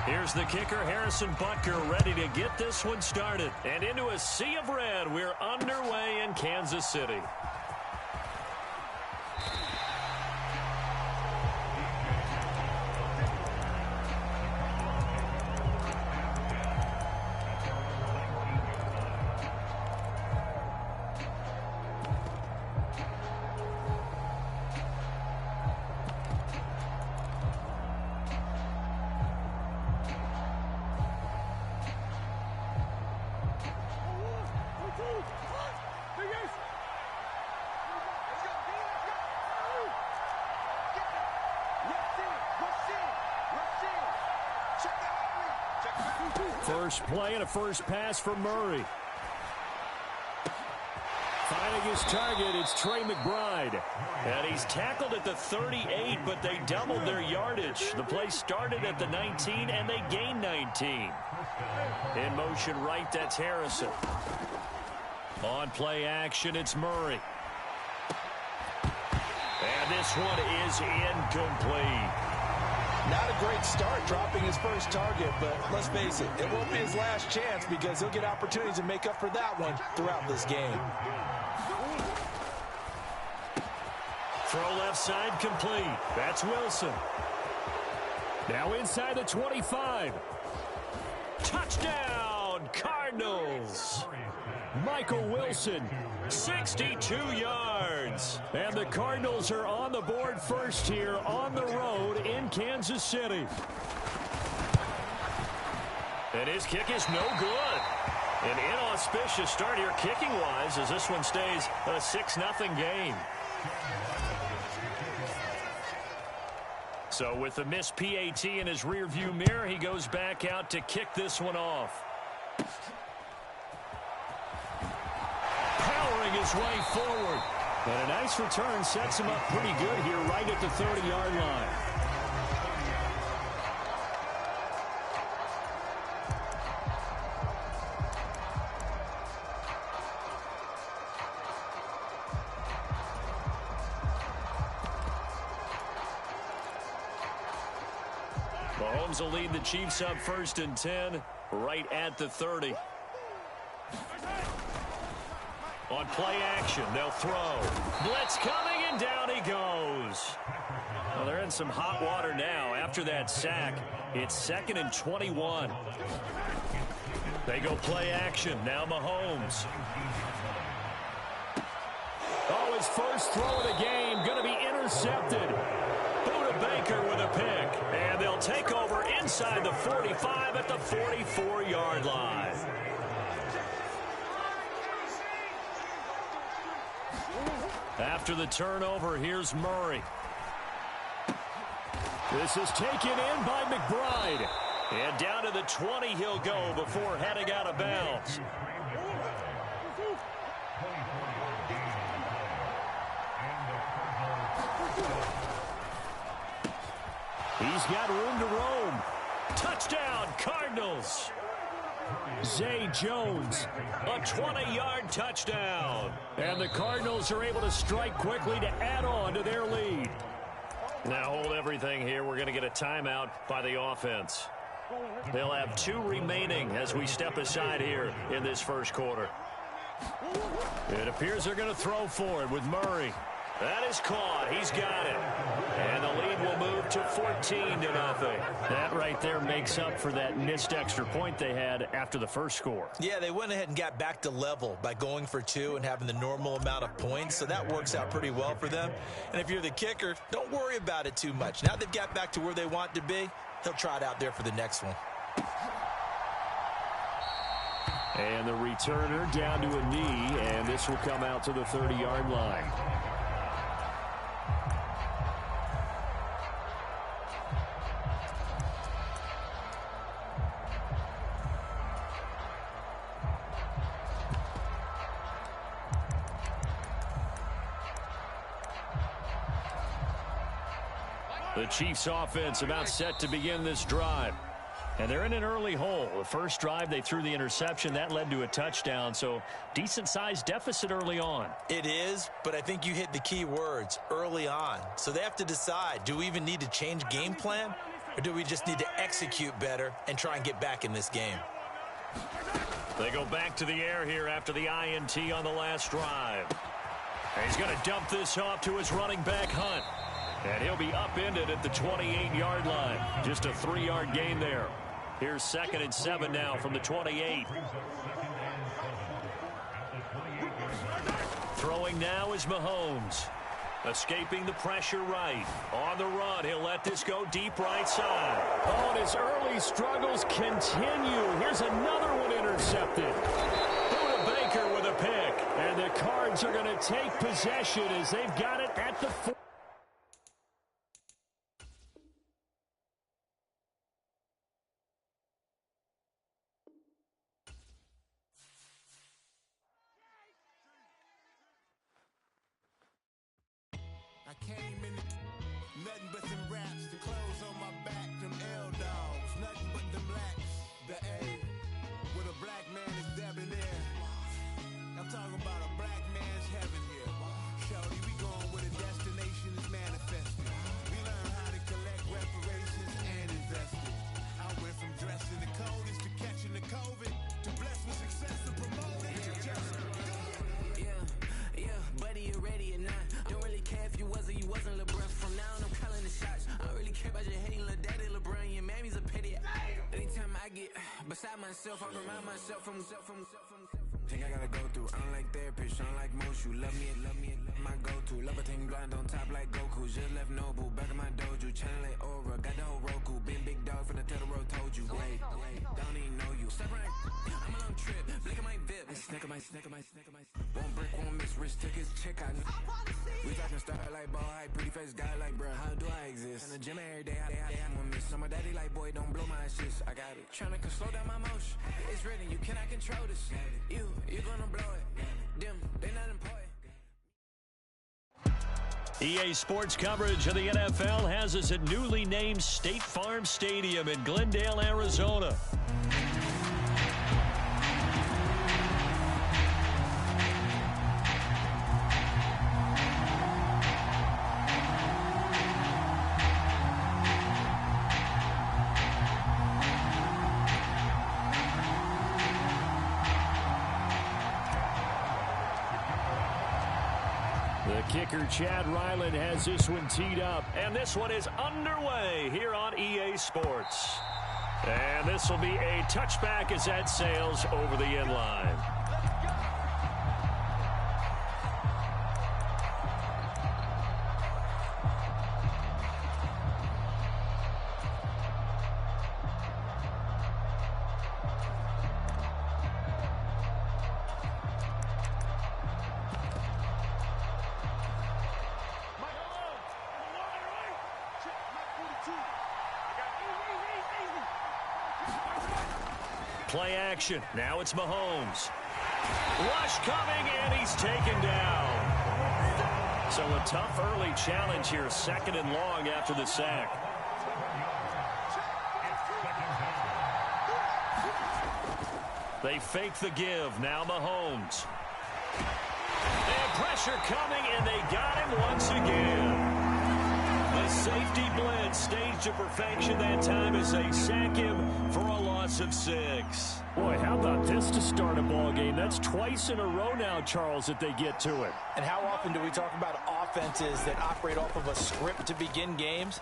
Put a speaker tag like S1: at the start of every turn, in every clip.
S1: Here's the kicker, Harrison Butker, ready to get this one started. And into a sea of red, we're underway in Kansas City. First play and a first pass for Murray. Finding his target, it's Trey McBride. And he's tackled at the 38, but they doubled their yardage. The play started at the 19, and they gained 19. In motion right, that's Harrison. On play action, it's Murray. And this one is incomplete.
S2: Not a great start dropping his first target, but let's face it, it won't be his last chance because he'll get opportunities to make up for that one throughout this game.
S1: Throw left side complete. That's Wilson. Now inside the 25. Touchdown, Cardinals. Michael Wilson, 62 yards. And the Cardinals are on the board first here on the road in Kansas City. And his kick is no good. An inauspicious start here kicking-wise as this one stays a 6-0 game. So with the missed PAT in his rearview mirror, he goes back out to kick this one off. His way forward. And a nice return sets him up pretty good here right at the 30-yard line. Mahomes will lead the Chiefs up 1st and 10 right at the 30. On play action, they'll throw. Blitz coming, and down he goes. Well, they're in some hot water now. After that sack, it's 2nd and 21. They go play action. Now Mahomes. Oh, his first throw of the game going to be intercepted. Buda Baker with a pick. And they'll take over inside the 45 at the 44-yard line. After the turnover, here's Murray. This is taken in by McBride. And down to the 20 he'll go before heading out of bounds. He's got room to roam. Touchdown, Cardinals. Zay Jones, a 20-yard touchdown. And the Cardinals are able to strike quickly to add on to their lead. Now hold everything here. We're going to get a timeout by the offense. They'll have 2 remaining as we step aside here in this first quarter. It appears they're going to throw for it with Murray. That is caught. He's got it. And the lead will move to 14-0. That right there makes up for that missed extra point they had after the first score.
S2: Yeah, they went ahead and got back to level by going for 2 and having the normal amount of points, so that works out pretty well for them. And if you're the kicker, don't worry about it too much. Now they've got back to where they want to be, they'll try it out there for the next one.
S1: And the returner down to a knee, and this will come out to the 30-yard line. The Chiefs offense about set to begin this drive. And they're in an early hole. The first drive, they threw the interception. That led to a touchdown, so decent-sized deficit early on.
S2: It is, but I think you hit the key words, early on. So they have to decide, do we even need to change game plan? Or do we just need to execute better and try and get back in this game?
S1: They go back to the air here after the INT on the last drive. And he's going to dump this off to his running back, Hunt. And he'll be upended at the 28-yard line. Just a 3-yard gain there. Here's 2nd and 7 now from the 28. Throwing now is Mahomes. Escaping the pressure right. On the run, he'll let this go deep right side. Oh, and his early struggles continue. Here's another one intercepted. Buda Baker with a pick. And the Cards are going to take possession as they've got it at the 4.
S3: Came in nothing but some raps, the clothes on my back, them L-dogs, nothing but them blacks, the A, with a black man is debonair. I'm talking about a black man's heaven here. Shorty, we going where the destination is manifested. We learn how to collect reparations and invest it. I went from dressing the coldest to catching the COVID, to blessed with success and promoting to just
S4: buddy, you ready or not? Don't really care if you was or you wasn't LeBron. From now on, I'm calling the shots. I don't really care about your hating little daddy LeBron. Your mammy's a pity. Anytime I get beside myself, I remind myself from thing I gotta go through. I don't like therapists, I don't like most. You love me, my go-to. Love a thing blind on top like Goku. Just left Nobu, back in my dojo. Channel like Aura, got the whole Roku. Been big dog from the Tether Road, told you. Wait, don't even know you. Step right, I'm on trip. Blink at my VIP. Snicker my. One brick, one miss, wrist took his chick out. We talking star like ball hype, pretty face guy like bruh. How do I exist? In the gym every day, I'm gonna miss. Some of daddy like boy, don't blow my assist. I got it. Tryna slow down my motion. It's written, you cannot control this. You gonna blow it. Them, they not important.
S1: EA Sports coverage of the NFL has us at newly named State Farm Stadium in Glendale, Arizona. Kicker Chad Ryland has this one teed up, and this one is underway here on EA Sports. And this will be a touchback as that sails over the end line. Play action. Now it's Mahomes. Rush coming, and he's taken down. So a tough early challenge here, 2nd and long after the sack. They fake the give. Now Mahomes. And pressure coming, and they got him once again. The safety blitz staged to perfection that time as they sack him for a loss of 6. Boy, how about this to start a ball game? That's twice in a row now, Charles, that they get to it.
S2: And how often do we talk about offenses that operate off of a script to begin games?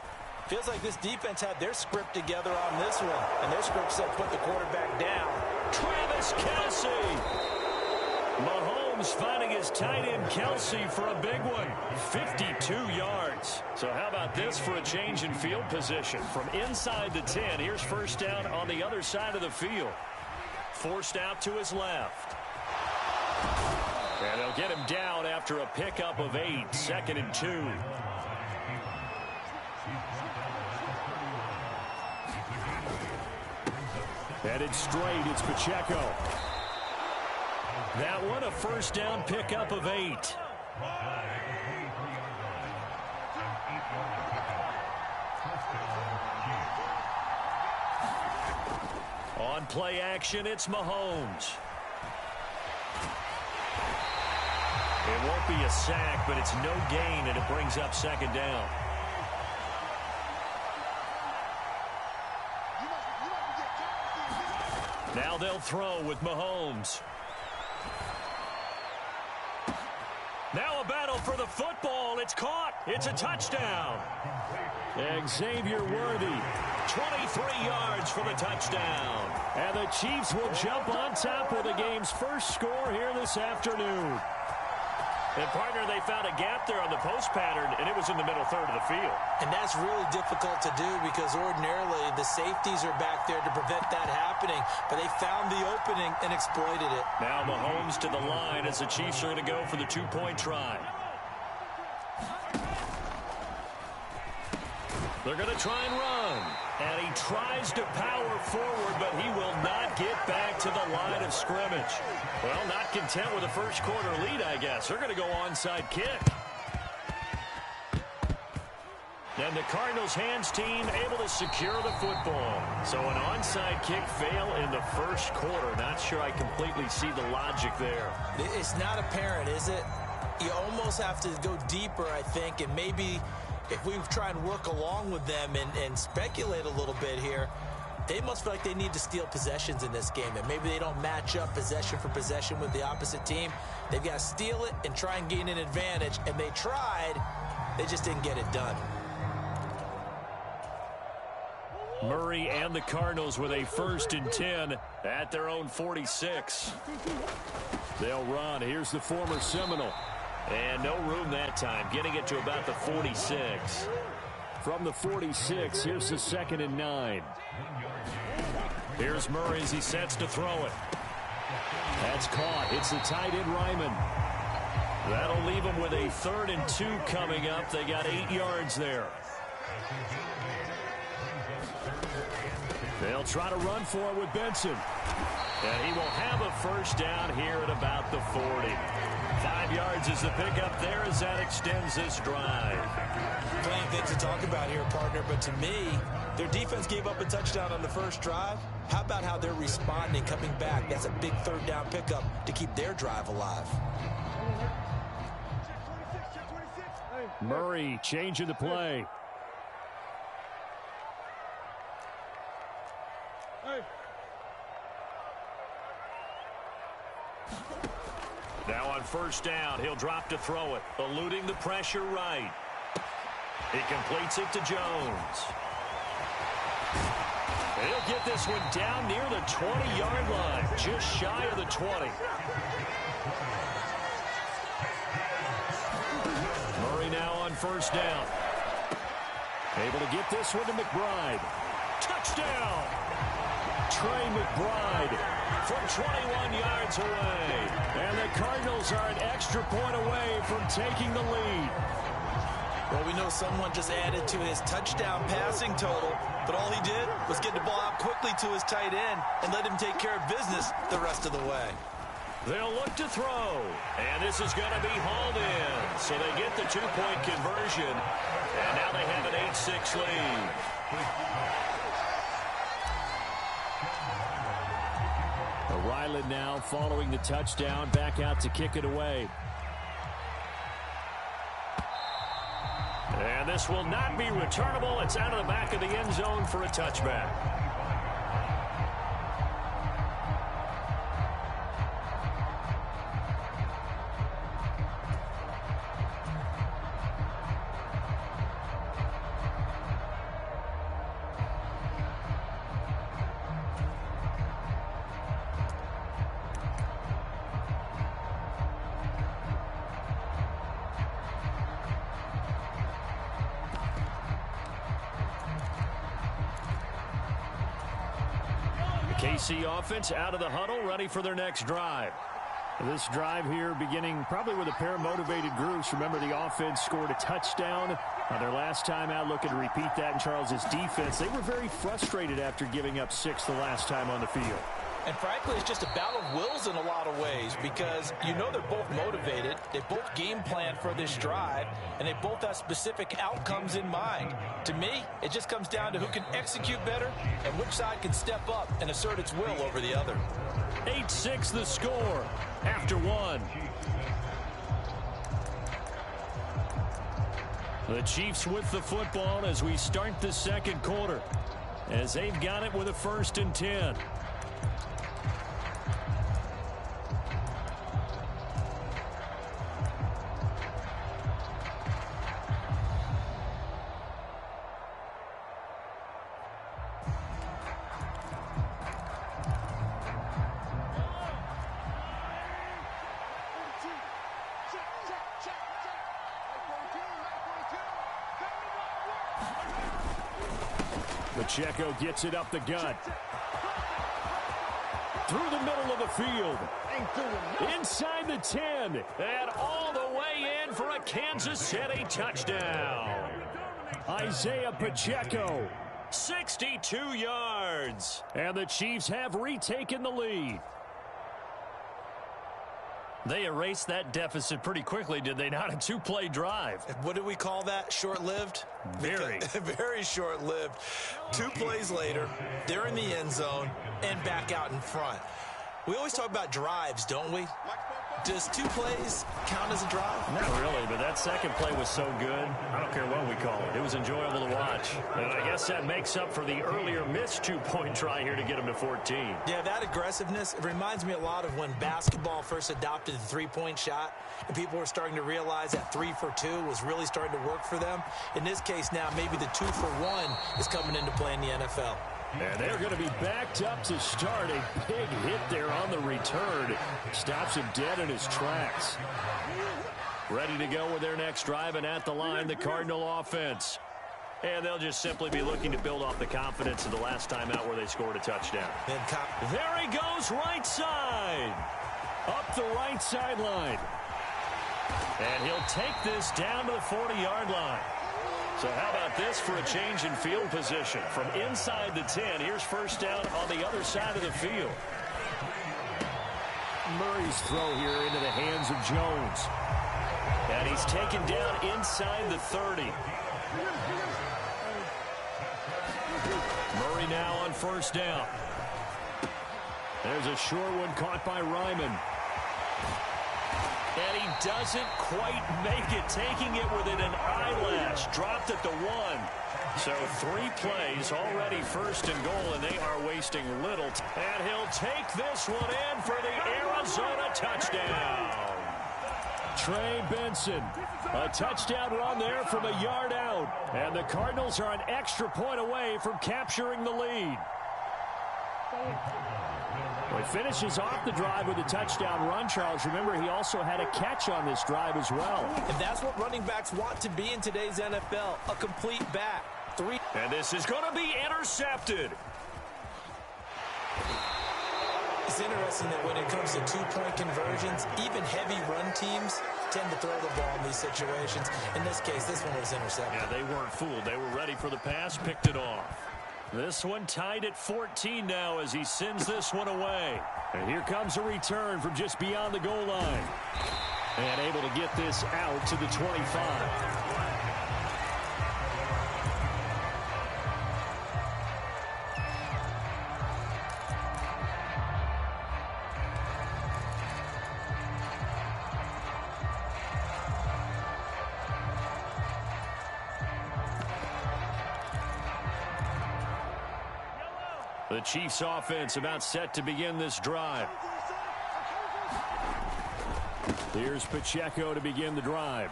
S2: Feels like this defense had their script together on this one, and their script said put the quarterback down.
S1: Travis Kelce. Mahomes finding his tight end Kelce for a big one. 52 yards. So how about this for a change in field position? From inside the 10, here's first down on the other side of the field. Forced out to his left. And they'll get him down after a pickup of 8. 2nd and 2. Headed straight, it's Pacheco. That one, a first down pickup of 8. On play action, it's Mahomes. It won't be a sack, but it's no gain, and it brings up 2nd down. Now they'll throw with Mahomes. Now a battle for the football. It's caught. It's a touchdown. Xavier Worthy, 23 yards for the touchdown. And the Chiefs will jump on top with the game's first score here this afternoon. And, partner, they found a gap there on the post pattern, and it was in the middle third of the field.
S2: And that's really difficult to do because ordinarily the safeties are back there to prevent that happening. But they found the opening and exploited it.
S1: Now Mahomes to the line as the Chiefs are going to go for the two-point try. They're going to try and run. And he tries to power forward, but he will not get back to the line of scrimmage. Well, not content with a first quarter lead, I guess. They're going to go onside kick. And the Cardinals' hands team able to secure the football. So an onside kick fail in the first quarter. Not sure I completely see the logic there.
S2: It's not apparent, is it? You almost have to go deeper, I think, and maybe if we try and work along with them and speculate a little bit here, they must feel like they need to steal possessions in this game, and maybe they don't match up possession for possession with the opposite team. They've got to steal it and try and gain an advantage, and they tried. They just didn't get it done.
S1: Murray and the Cardinals with a 1st and 10 at their own 46. They'll run. Here's the former Seminole. And no room that time, getting it to about the 46. From the 46, here's the 2nd and 9. Here's Murray as he sets to throw it. That's caught. It's the tight end Ryman. That'll leave them with a 3rd and 2 coming up. They got 8 yards there. They'll try to run for it with Benson. And he will have a first down here at about the 40. 5 yards is the pickup there as that extends this drive.
S2: Plenty of things to talk about here, partner, but to me, their defense gave up a touchdown on the first drive. How about how they're responding, coming back? That's a big 3rd down pickup to keep their drive alive.
S1: Murray changing the play. Now on first down, he'll drop to throw it, eluding the pressure right. He completes it to Jones. He'll get this one down near the 20-yard line, just shy of the 20. Murray now on first down. Able to get this one to McBride. Touchdown! Trey McBride from 21 yards away. And the Cardinals are an extra point away from taking the lead.
S2: Well, we know someone just added to his touchdown passing total, but all he did was get the ball out quickly to his tight end and let him take care of business the rest of the way.
S1: They'll look to throw, and this is going to be hauled in. So they get the two-point conversion, and now they have an 8-6 lead. Ryland now following the touchdown, back out to kick it away. And this will not be returnable. It's out of the back of the end zone for a touchback. KC offense out of the huddle, ready for their next drive. This drive here beginning probably with a pair of motivated groups. Remember, the offense scored a touchdown on their last time out. Looking to repeat that in Charles's defense. They were very frustrated after giving up 6 the last time on the field.
S2: And frankly, it's just a battle of wills in a lot of ways because you know they're both motivated. They both game plan for this drive, and they both have specific outcomes in mind. To me, it just comes down to who can execute better and which side can step up and assert its will over the other.
S1: 8-6 the score after one. The Chiefs with the football as we start the second quarter, as they've got it with a 1st and 10. Pacheco gets it up the gut. Through the middle of the field. Inside the 10. And all the way in for a Kansas City touchdown. Isaiah Pacheco. 62 yards. And the Chiefs have retaken the lead.
S5: They erased that deficit pretty quickly, did they not? A two-play drive.
S2: What do we call that? Short-lived?
S5: Very.
S2: Very short-lived. 2 plays later, they're in the end zone and back out in front. We always talk about drives, don't we? Does 2 plays count as a drive?
S5: Not really, but that second play was so good. I don't care what we call it. It was enjoyable to watch. And I guess that makes up for the earlier missed 2-point try here to get him to 14.
S2: Yeah, that aggressiveness, it reminds me a lot of when basketball first adopted the 3-point shot, and people were starting to realize that 3 for 2 was really starting to work for them. In this case now, maybe the 2 for 1 is coming into play in the NFL.
S1: And they're going to be backed up to start. A big hit there on the return. Stops him dead in his tracks. Ready to go with their next drive, and at the line, the Cardinal offense. And they'll just simply be looking to build off the confidence of the last time out where they scored a touchdown. There he goes, right side. Up the right sideline. And he'll take this down to the 40-yard line. So how about this for a change in field position? From inside the 10, here's first down on the other side of the field. Murray's throw here into the hands of Jones. And he's taken down inside the 30. Murray now on first down. There's a short one caught by Ryman. And he doesn't quite make it, taking it within an eyelash. Dropped at the 1. So 3 plays, already first and goal, and they are wasting little. And he'll take this one in for the Arizona touchdown. Trey Benson, a touchdown run there from a yard out. And the Cardinals are an extra point away from capturing the lead. Well, he finishes off the drive with a touchdown run, Charles. Remember, he also had a catch on this drive as well.
S2: And that's what running backs want to be in today's NFL, a complete back. 3.
S1: And this is going to be intercepted.
S2: It's interesting that when it comes to 2-point conversions, even heavy run teams tend to throw the ball in these situations. In this case, this one was intercepted.
S1: Yeah, they weren't fooled. They were ready for the pass, picked it off. This one tied at 14 now as he sends this one away. And here comes a return from just beyond the goal line. And able to get this out to the 25. The Chiefs offense about set to begin this drive. Here's Pacheco to begin the drive.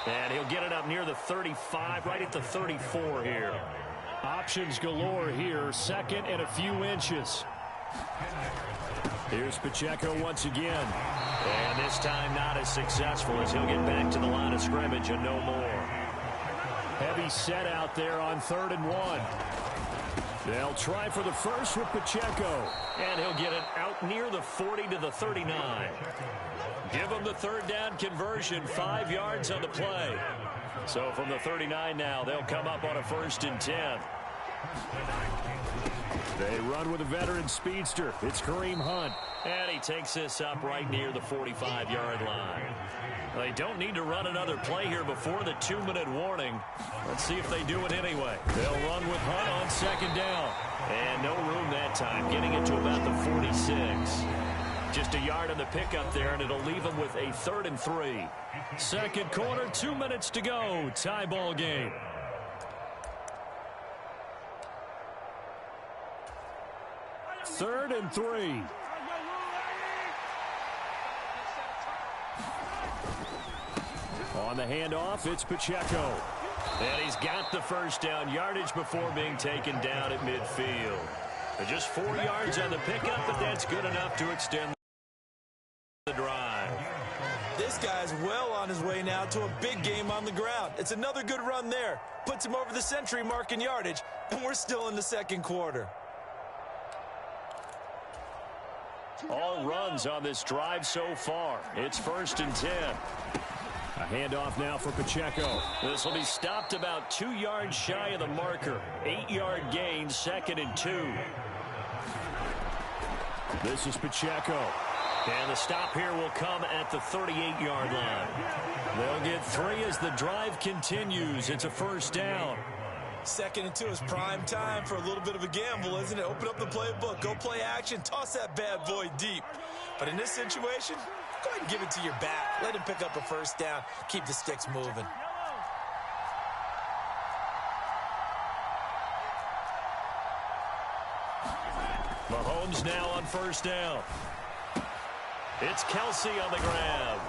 S1: And he'll get it up near the 35, right at the 34 here. Options galore here, second and a few inches. Here's Pacheco once again. And this time not as successful as he'll get back to the line of scrimmage and no more. Heavy set out there on 3rd and 1. They'll try for the first with Pacheco. And he'll get it out near the 40 to the 39. Give them the 3rd down conversion, 5 yards on the play. So from the 39 now, they'll come up on a 1st and 10. They run with a veteran speedster. It's Kareem Hunt. And he takes this up right near the 45-yard line. They don't need to run another play here before the 2-minute warning. Let's see if they do it anyway. They'll run with Hunt on 2nd down. And no room that time, getting it to about the 46. Just a yard on the pickup there, and it'll leave them with a 3rd and 3. Second quarter, 2 minutes to go. Tie ball game. Third and 3. On the handoff, it's Pacheco. And he's got the first down, yardage before being taken down at midfield. Just 4 yards on the pickup, but that's good enough to extend the drive.
S2: This This guy's well on his way now to a big game on the ground. It's another good run there. Puts him over the century mark in yardage, and we're still in the second quarter.
S5: All runs on this drive so far. It's 1st and 10.
S1: A handoff now for Pacheco.
S5: This will be stopped about 2 yards shy of the marker. 8-yard gain, 2nd and 2.
S1: This is Pacheco.
S5: And the stop here will come at the 38-yard line. They'll get 3 as the drive continues. It's a 1st down.
S2: 2nd and 2 is prime time for a little bit of a gamble, isn't it? Open up the playbook, go play action, toss that bad boy deep. But in this situation, go ahead and give it to your back. Let him pick up a 1st down. Keep the sticks moving.
S5: Mahomes now on 1st down. It's Kelsey on the grab.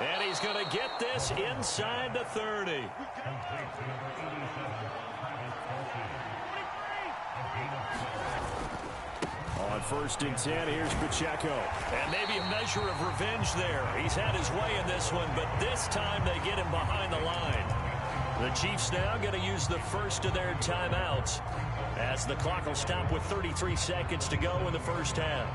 S5: And he's going to get this inside the 30.
S1: On 1st and 10, here's Pacheco.
S5: And maybe a measure of revenge there. He's had his way in this one, but this time they get him behind the line. The Chiefs now going to use the first of their timeouts as the clock will stop with 33 seconds to go in the 1st half.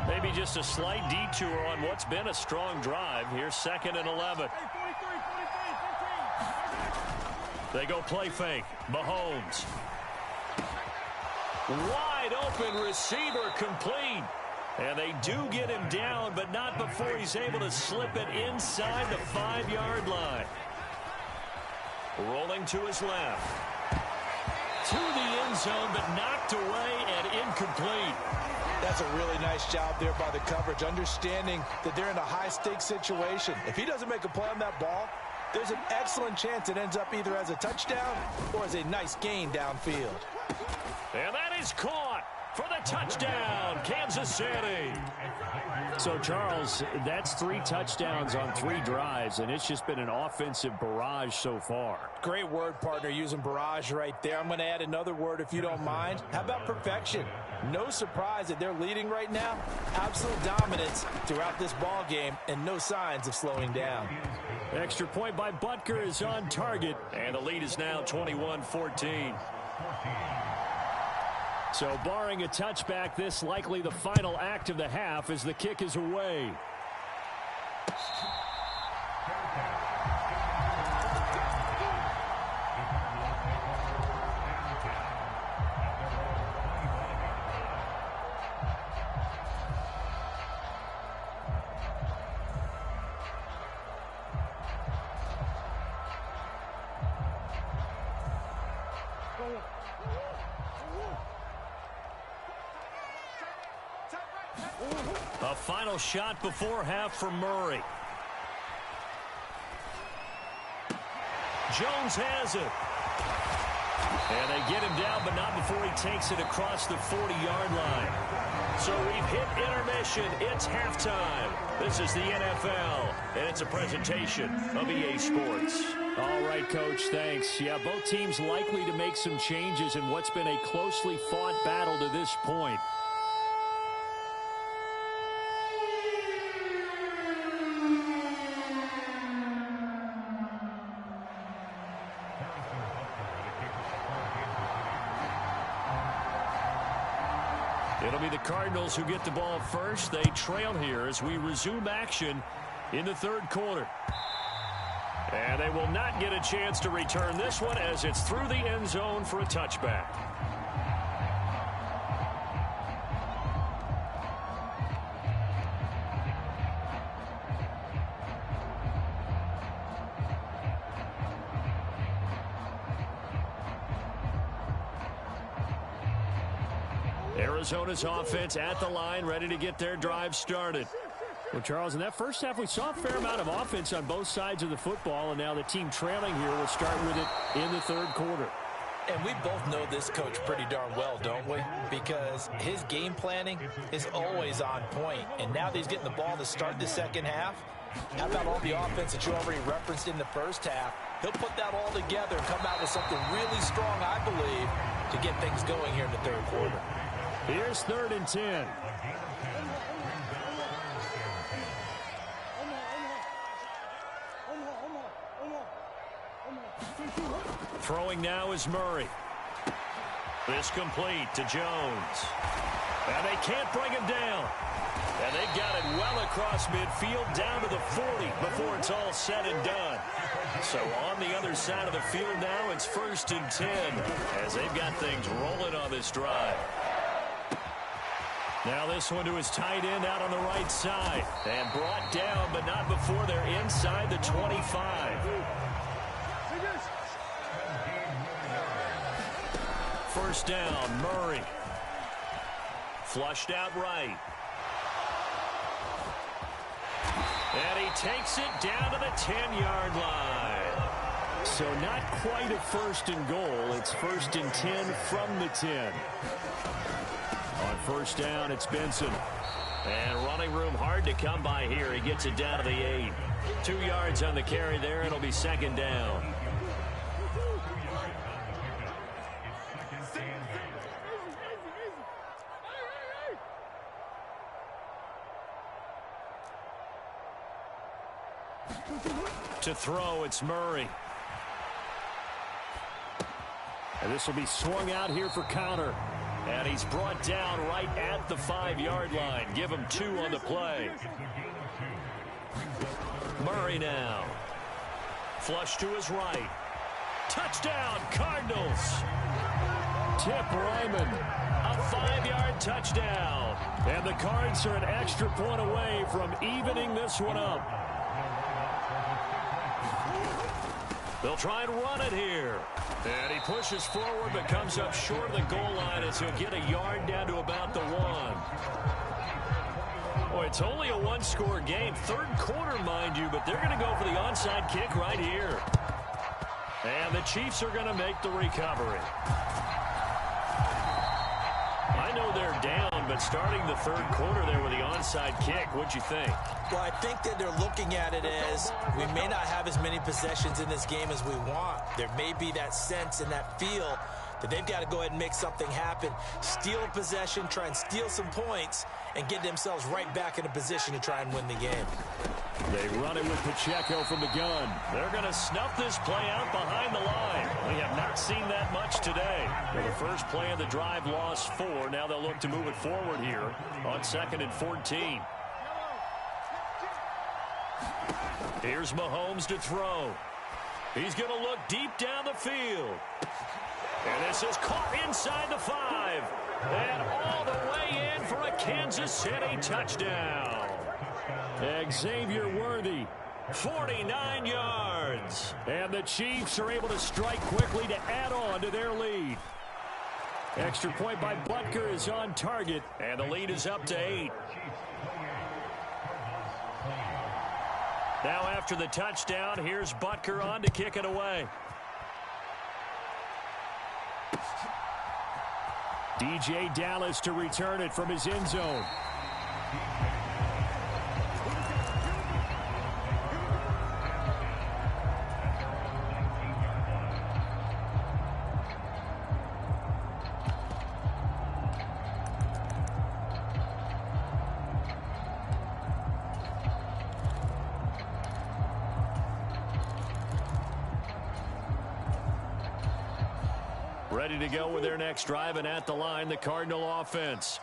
S5: Maybe just a slight detour on what's been a strong drive. Here's 2nd and 11. They go play fake. Mahomes. Wide open receiver complete. And they do get him down, but not before he's able to slip it inside the 5-yard line. Rolling to his left. To the end zone, but knocked away and incomplete.
S2: That's a really nice job there by the coverage, understanding that they're in a high-stakes situation. If he doesn't make a play on that ball, there's an excellent chance it ends up either as a touchdown or as a nice gain downfield.
S5: And that is caught for the touchdown, Kansas City.
S1: So, Charles, that's 3 touchdowns on 3 drives, and it's just been an offensive barrage so far.
S2: Great word, partner, using barrage right there. I'm going to add another word if you don't mind. How about perfection? No surprise that they're leading right now. Absolute dominance throughout this ball game and no signs of slowing down.
S1: Extra point by Butker is on target.
S5: And the lead is now 21-14.
S1: So barring a touchback, this likely the final act of the half as the kick is away.
S5: A final shot before half for Murray. Jones has it. And they get him down, but not before he takes it across the 40-yard line. So we've hit intermission. It's halftime. This is the NFL, and it's a presentation of EA Sports.
S1: All right, Coach, thanks. Yeah, both teams likely to make some changes in what's been a closely fought battle to this point.
S5: It'll be the Cardinals who get the ball first. They trail here as we resume action in the 3rd quarter. And they will not get a chance to return this one as it's through the end zone for a touchback. Arizona's offense at the line, ready to get their drive started.
S1: Well, Charles, in that first half, we saw a fair amount of offense on both sides of the football, and now the team trailing here will start with it in the 3rd quarter.
S2: And we both know this coach pretty darn well, don't we? Because his game planning is always on point. And now that he's getting the ball to start the 2nd half, how about all the offense that you already referenced in the 1st half? He'll put that all together and come out with something really strong, I believe, to get things going here in the 3rd quarter.
S1: Here's 3rd and 10. Throwing now is Murray. This complete to Jones. And they can't bring him down. And they got it well across midfield down to the 40 before it's all said and done. So on the other side of the field now, it's 1st and 10 as they've got things rolling on this drive. Now this one to his tight end out on the right side. And brought down, but not before they're inside the 25. First down, Murray. Flushed out right. And he takes it down to the 10-yard line. So not quite a 1st and goal. It's 1st and 10 from the 10. On first down, it's Benson. And running room hard to come by here. He gets it down to the 8. 2 yards on the carry there. It'll be 2nd down. To throw, it's Murray. And this will be swung out here for counter. And he's brought down right at the 5-yard line. Give him 2 on the play. Murray now. Flush to his right. Touchdown, Cardinals. Tip Ryman. A 5-yard touchdown. And the Cards are an extra point away from evening this one up. They'll try and run it here. And he pushes forward but comes up short of the goal line as he'll get a yard down to about the 1. Boy, it's only a 1-score game. 3rd quarter, mind you, but they're going to go for the onside kick right here. And the Chiefs are going to make the recovery. I know they're down, but starting the 3rd quarter there with the onside kick, what'd you think?
S2: Well, I think that they're looking at it as we may not have as many possessions in this game as we want. There may be that sense and that feel that they've got to go ahead and make something happen, steal a possession, try and steal some points, and get themselves right back in a position to try and win the game.
S1: They run it with Pacheco from the gun. They're going to snuff this play out behind the line. We have not seen that much today. For the first play of the drive, lost 4. Now they'll look to move it forward here on 2nd and 14. Here's Mahomes to throw. He's going to look deep down the field. And this is caught inside the 5. And all the way in for a Kansas City touchdown. Xavier Worthy, 49 yards. And the Chiefs are able to strike quickly to add on to their lead. Extra point by Butker is on target. And the lead is up to 8. Now after the touchdown, here's Butker on to kick it away. DJ Dallas to return it from his end zone. Ready to go with their next drive, and at the line, the Cardinal offense.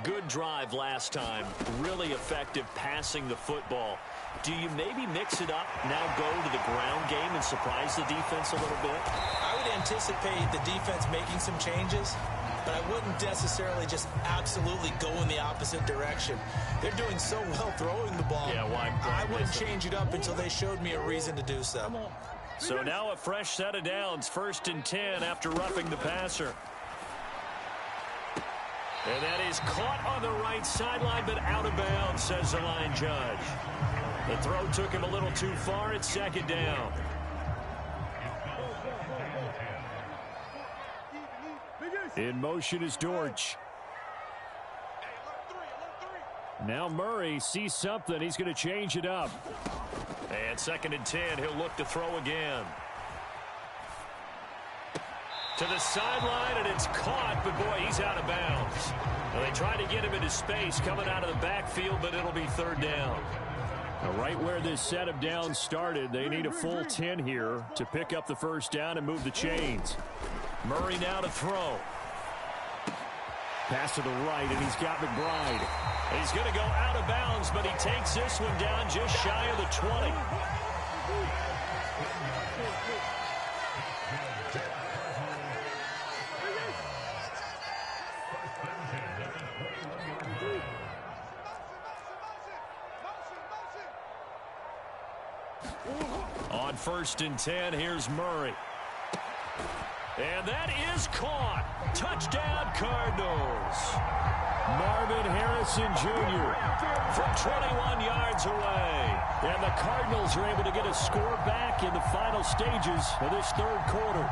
S1: Good drive last time. Really effective passing the football. Do you maybe mix it up, now go to the ground game and surprise the defense a little bit?
S2: I would anticipate the defense making some changes, but I wouldn't necessarily just absolutely go in the opposite direction. They're doing so well throwing the ball.
S1: Yeah, why
S2: I wouldn't change it up until they showed me a reason to do so.
S1: So now a fresh set of downs, 1st and 10 after roughing the passer. And that is caught on the right sideline, but out of bounds, says the line judge. The throw took him a little too far. It's 2nd down. In motion is Dortch. Now Murray sees something. He's going to change it up. And 2nd and 10. He'll look to throw again. To the sideline, and it's caught, but boy, he's out of bounds. Well, they tried to get him into space coming out of the backfield, but it'll be third down. Now, right where this set of downs started, they need a full 10 here to pick up the first down and move the chains. Murray now to throw. Pass to the right, and he's got McBride. He's going to go out of bounds, but he takes this one down just shy of the 20. On 1st and 10, here's Murray. And that is caught. Touchdown, Cardinals. Marvin Harrison Jr. from 21 yards away. And the Cardinals are able to get a score back in the final stages of this third quarter.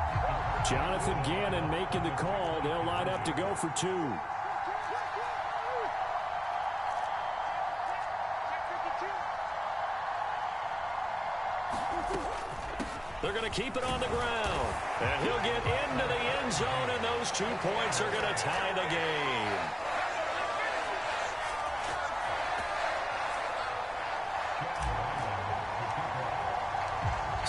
S1: Jonathan Gannon making the call. They'll line up to go for 2. They're going to keep it on the ground. And he'll get into the end zone, and those 2 points are going to tie the game.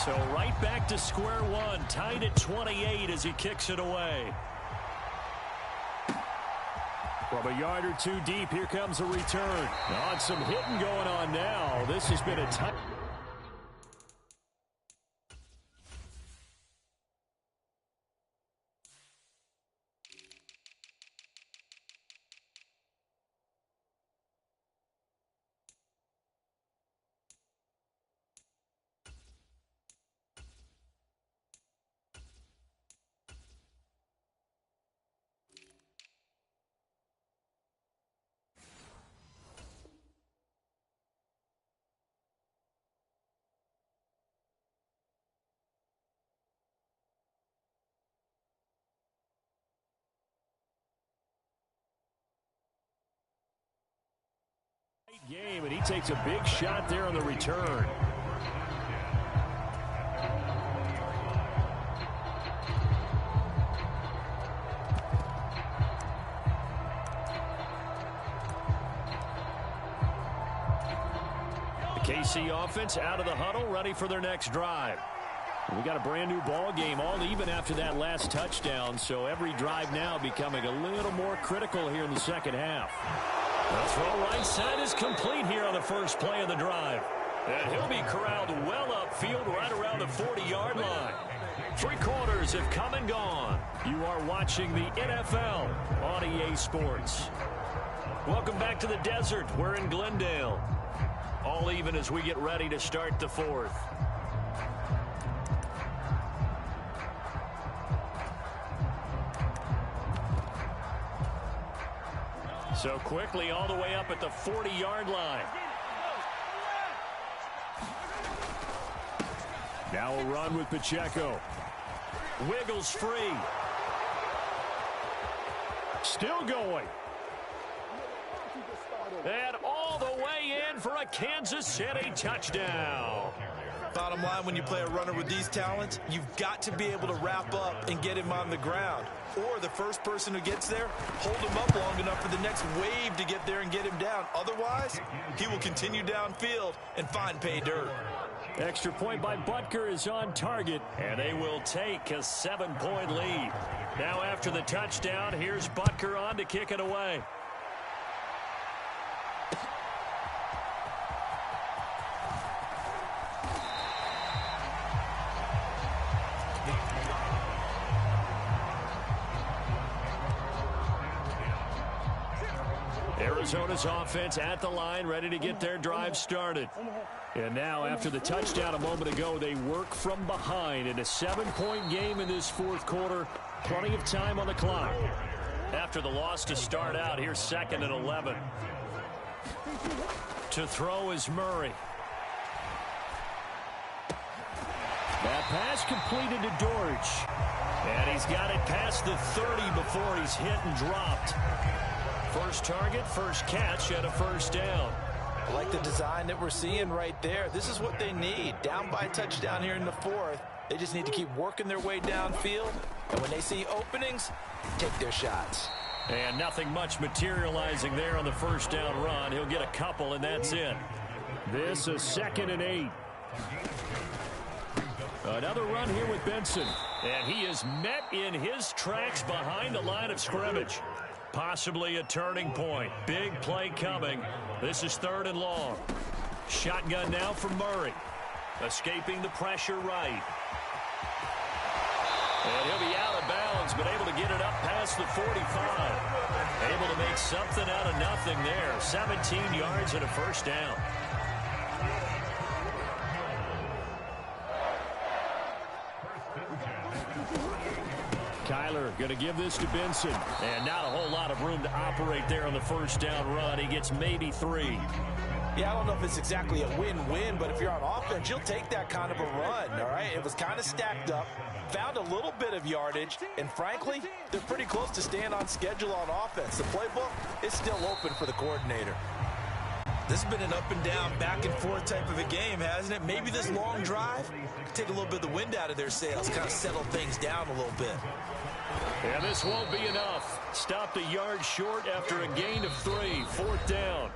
S1: So right back to square one, tied at 28 as he kicks it away. From a yard or 2 deep, here comes a return. On some hitting going on now. This has been a tight... game, and he takes a big shot there on the return. The KC offense out of the huddle, ready for their next drive. We got a brand new ball game, all even after that last touchdown, so every drive now becoming a little more critical here in the second half. The throw right side is complete here on the first play of the drive. And he'll be corralled well upfield right around the 40-yard line. 3 quarters have come and gone. You are watching the NFL on EA Sports. Welcome back to the desert. We're in Glendale. All even as we get ready to start the 4th. So quickly all the way up at the 40-yard line. Now a run with Pacheco. Wiggles free. Still going. And all the way in for a Kansas City touchdown.
S2: Bottom line, when you play a runner with these talents, you've got to be able to wrap up and get him on the ground. Or the first person who gets there, hold him up long enough for the next wave to get there and get him down. Otherwise, he will continue downfield and find pay dirt.
S1: Extra point by Butker is on target, and they will take a 7-point lead. Now after the touchdown, here's Butker on to kick it away. Arizona's offense at the line, ready to get their drive started. And now, after the touchdown a moment ago, they work from behind in a 7-point game in this 4th quarter. Plenty of time on the clock. After the loss to start out, here's 2nd and 11. To throw is Murray. That pass completed to Dortch. And he's got it past the 30 before he's hit and dropped. First target, first catch, and a first down.
S2: I like the design that we're seeing right there. This is what they need. Down by a touchdown here in the 4th. They just need to keep working their way downfield And when they see openings, take their shots.
S5: And nothing much materializing there on the first down run. He'll get a couple, and that's it. This is 2nd and 8. Another run here with Benson. And he is met in his tracks behind the line of scrimmage. Possibly a turning point. Big play coming. This is 3rd and long. Shotgun now for Murray. Escaping the pressure right. And he'll be out of bounds, but able to get it up past the 45. Able to make something out of nothing there. 17 yards and a first down. Kyler going to give this to Benson. And not a whole lot of room to operate there on the first down run. He gets maybe 3.
S2: Yeah, I don't know if it's exactly a win-win, but if you're on offense, you'll take that kind of a run, all right? It was kind of stacked up, found a little bit of yardage, and frankly, they're pretty close to staying on schedule on offense. The playbook is still open for the coordinator. This has been an up-and-down, back-and-forth type of a game, hasn't it? Maybe this long drive could take a little bit of the wind out of their sails, kind of settle things down a little bit.
S5: And this won't be enough. Stopped a yard short after a gain of 3. 4th down.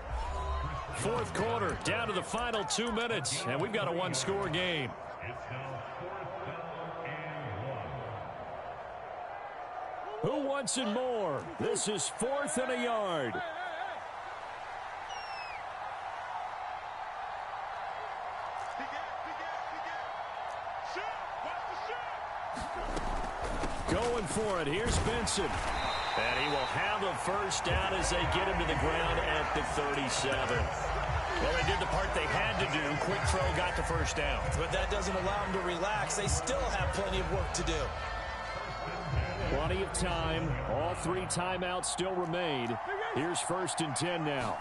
S5: 4th quarter, down to the final 2 minutes, and we've got a one-score game. Who wants it more? This is 4th and a yard. Going for it. Here's Benson. And he will have a first down as they get him to the ground at the 37. Well, they did the part they had to do. Quick throw got the first down.
S2: But that doesn't allow them to relax. They still have plenty of work to do.
S5: Plenty of time. All 3 timeouts still remain. Here's 1st and 10 now.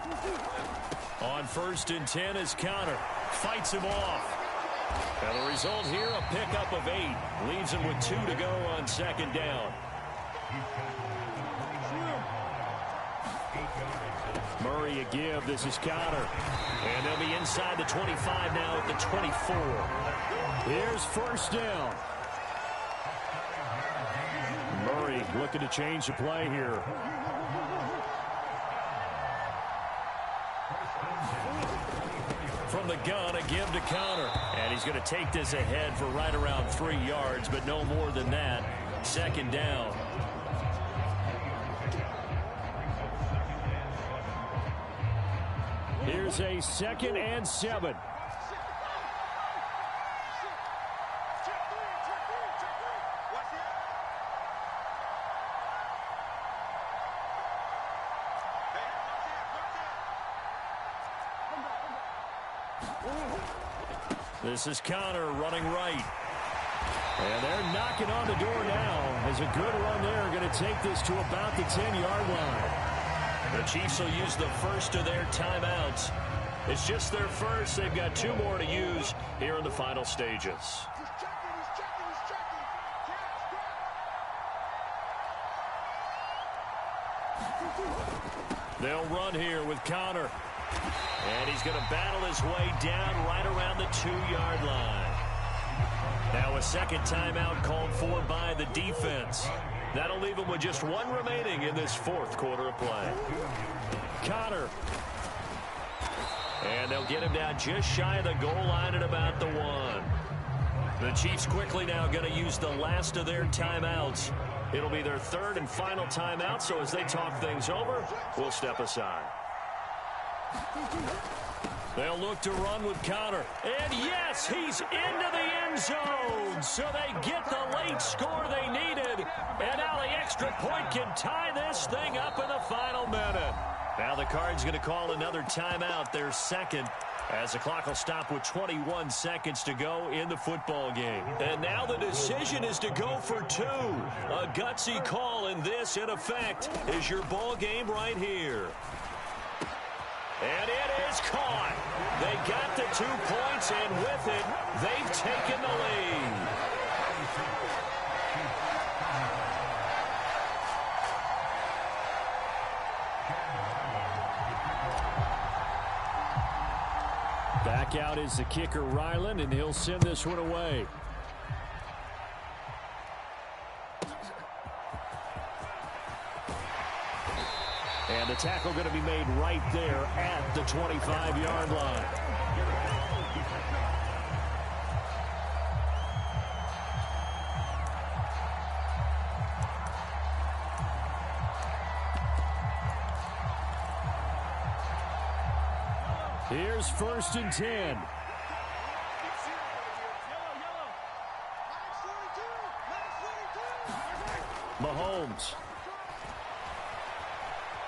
S5: On 1st and 10 is Connor. Fights him off. And the result here, a pickup of 8. Leaves him with 2 to go on 2nd down. Murray a give. This is Connor. And they'll be inside the 25 now at the 24. Here's 1st down. Murray looking to change the play here. From the gun, a give to Connor. And he's going to take this ahead for right around 3 yards, but no more than that. 2nd down. Here's a 2nd and 7. This is Connor running right. And they're knocking on the door now. As a good run there, going to take this to about the 10-yard line. The Chiefs will use the first of their timeouts. It's just their first. They've got 2 more to use here in the final stages. They'll run here with Connor. And he's going to battle his way down right around the 2-yard line. Now a 2nd timeout called for by the defense. That'll leave him with just 1 remaining in this 4th quarter of play. Connor. And they'll get him down just shy of the goal line at about the 1. The Chiefs quickly now going to use the last of their timeouts. It'll be their 3rd and final timeout, so as they talk things over, we'll step aside. They'll look to run with Connor. And yes, he's into the end zone. So they get the late score they needed. And now the extra point can tie this thing up in the final minute. Now the Cards going to call another timeout, their 2nd, as the clock will stop with 21 seconds to go in the football game. And now the decision is to go for 2. A gutsy call, and this, in effect, is your ball game right here. And it is caught. They got the 2 points, and with it, they've taken the lead. Back out is the kicker, Ryland, and he'll send this one away.
S1: And the tackle going to be made right there at the 25-yard line. Here's 1st and 10. Mahomes.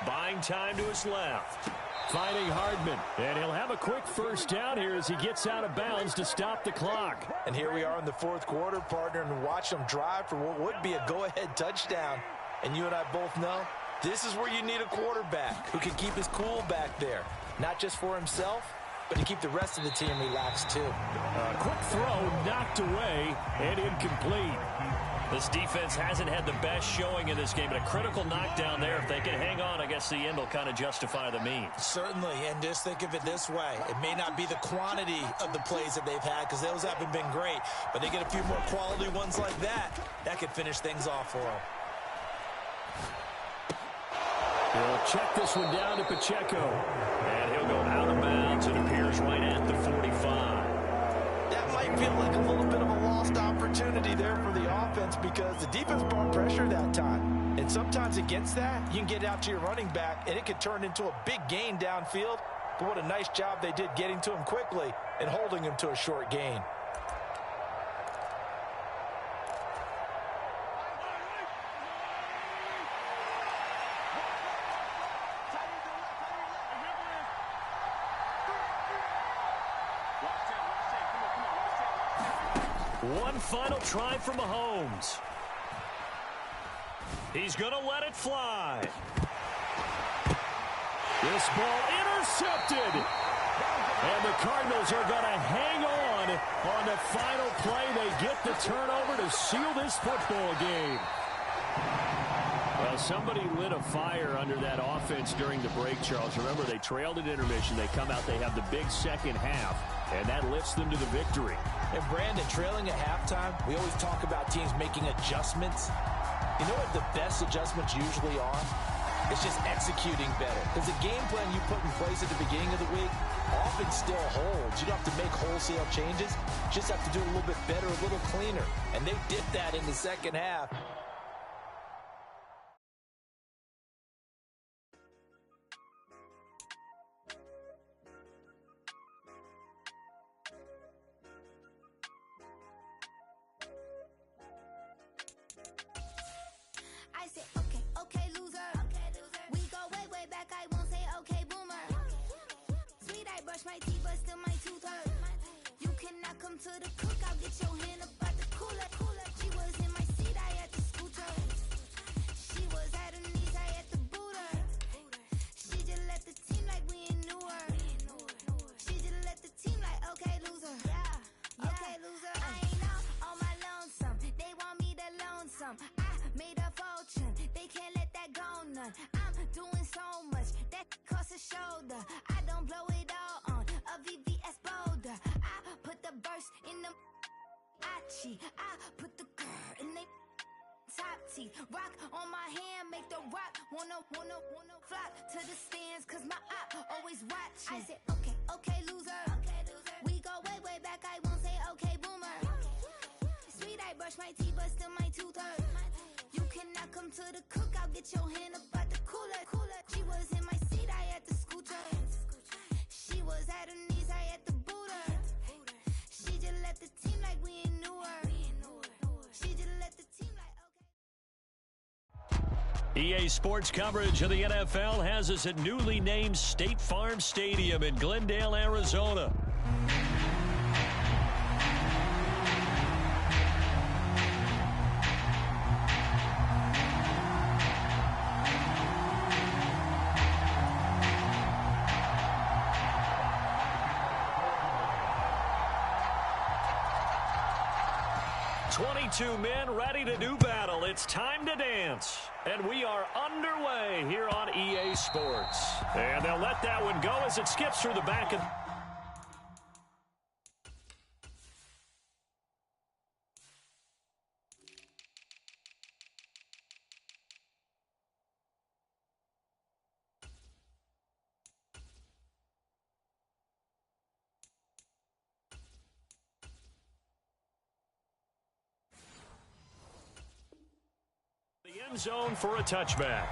S1: Buying time to his left. Finding Hardman. And he'll have a quick 1st down here as he gets out of bounds to stop the clock.
S2: And here we are in the 4th quarter, partner, and watch them drive for what would be a go-ahead touchdown. And you and I both know this is where you need a quarterback who can keep his cool back there. Not just for himself, but to keep the rest of the team relaxed too.
S1: A quick throw knocked away and incomplete. This defense hasn't had the best showing in this game, but a critical knockdown there. If they can hang on, I guess the end will kind of justify the means.
S2: Certainly, and just think of it this way. It may not be the quantity of the plays that they've had because those haven't been great, but they get a few more quality ones like that. That could finish things off for them.
S1: He'll check this one down to Pacheco. And he'll go out of bounds. It appears right at the 45.
S2: That might feel like a little bit of a lost opportunity there for the offense because the defense brought pressure that time. And sometimes against that, you can get out to your running back, and it could turn into a big gain downfield. But what a nice job they did getting to him quickly and holding him to a short gain.
S1: One final try for Mahomes. He's going to let it fly. This ball intercepted. And the Cardinals are going to hang on the final play. They get the turnover to seal this football game. Well, somebody lit a fire under that offense during the break, Charles. Remember, they trailed at intermission. They come out, they have the big second half, and that lifts them to the victory.
S2: And Brandon, trailing at halftime, we always talk about teams making adjustments. You know what the best adjustments usually are? It's just executing better. Because the game plan you put in place at the beginning of the week often still holds. You don't have to make wholesale changes. You just have to do it a little bit better, a little cleaner. And they did that in the second half.
S6: I said, okay, loser. We go way back, I won't say okay, boomer. Sweet, I brush my teeth, but still my tooth hurt. You cannot come to the cookout, get your hand up out the cooler. She was in my seat, I had to scoot her. She was at her knees, I had to boot her. She just let the team like we ain't knew her. She just let the team like, okay, loser. Yeah, okay, loser. I ain't out on my lonesome. They want me to loan some. I made a fortune. They can't let that go none. I'm doing so much that costs a shoulder. I don't blow it all on a VVS boulder. I put the verse in the Achi. I put the girl in they top teeth. Rock on my hand, make the rock wanna flock to the stands, cause my eye always watching. I said, okay, loser. We go way back, I won't say okay, boomer. Sweet, I brush my teeth, but still my tooth hurt. You cannot come to the cookout, get your hand up out the cooler. She was in my seat, I had to scoot her. She was at her knees, I had to boot her. She just let the team like we ain't knew her. She just let the team like, okay.
S1: EA Sports coverage of the NFL has us at newly named State Farm Stadium in Glendale, Arizona. Two men ready to do battle. It's time to dance. And we are underway here on EA Sports. And they'll let that one go as it skips through the back of...
S5: end zone for a touchback.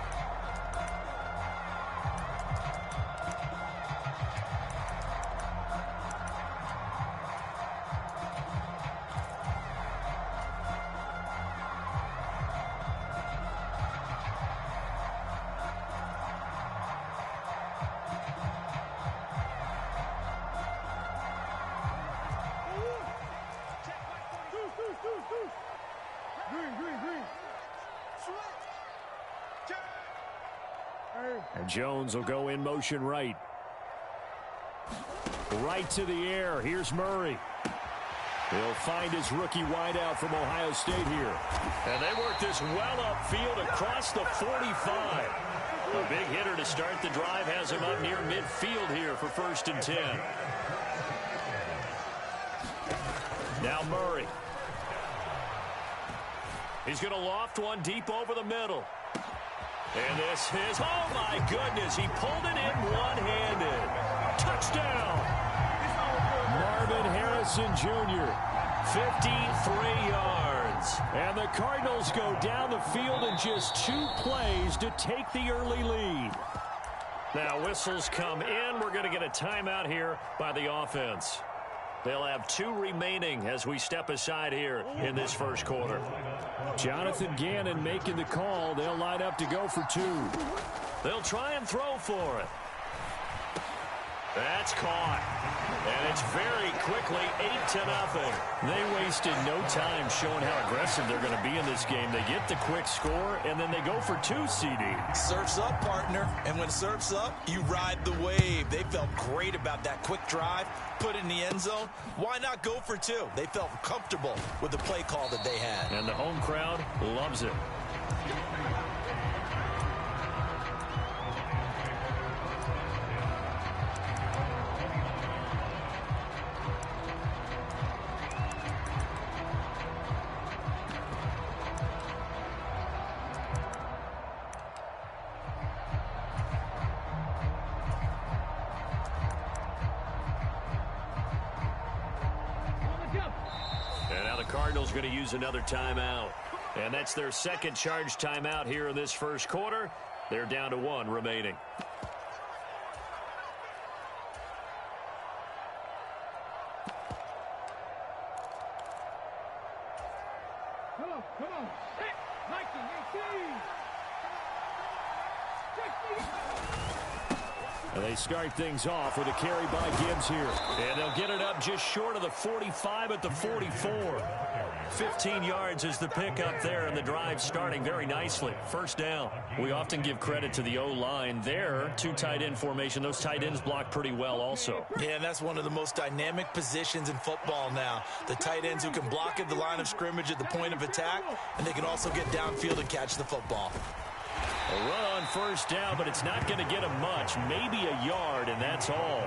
S5: And Jones will go in motion right. Right to the air. Here's Murray. He'll find his rookie wideout from Ohio State here. And they work this well upfield across the 45. A big hitter to start the drive has him up near midfield here for 1st and 10. Now Murray. He's going to loft one deep over the middle. And this is, oh my goodness, he pulled it in one-handed. Touchdown! Marvin Harrison Jr., 53 yards. And the Cardinals go down the field in just 2 plays to take the early lead. Now whistles come in. We're going to get a timeout here by the offense. They'll have 2 remaining as we step aside here in this first quarter. Jonathan Gannon making the call. They'll line up to go for 2. They'll try and throw for it. That's caught. And it's very quickly 8-0. They wasted no time showing how aggressive they're going to be in this game. They get the quick score, and then they go for 2, CD.
S2: Surf's up, partner. And when surf's up, you ride the wave. They felt great about that quick drive, put it in the end zone. Why not go for 2? They felt comfortable with the play call that they had.
S5: And the home crowd loves it. Cardinals going to use another timeout. And that's their second charge timeout here in this first quarter. They're down to 1 remaining.
S7: Come on. Hit, Mikey, 18.
S5: And they start things off with a carry by Gibbs here. And they'll get it up just short of the 45 at the 44. 15 yards is the pickup there, and the drive starting very nicely. First down. We often give credit to the O-line there. 2 tight end formation. Those tight ends block pretty well also.
S2: Yeah, and that's one of the most dynamic positions in football now. The tight ends who can block at the line of scrimmage at the point of attack, and they can also get downfield and catch the football.
S5: A run on first down, but it's not going to get him much. Maybe a yard, and that's all.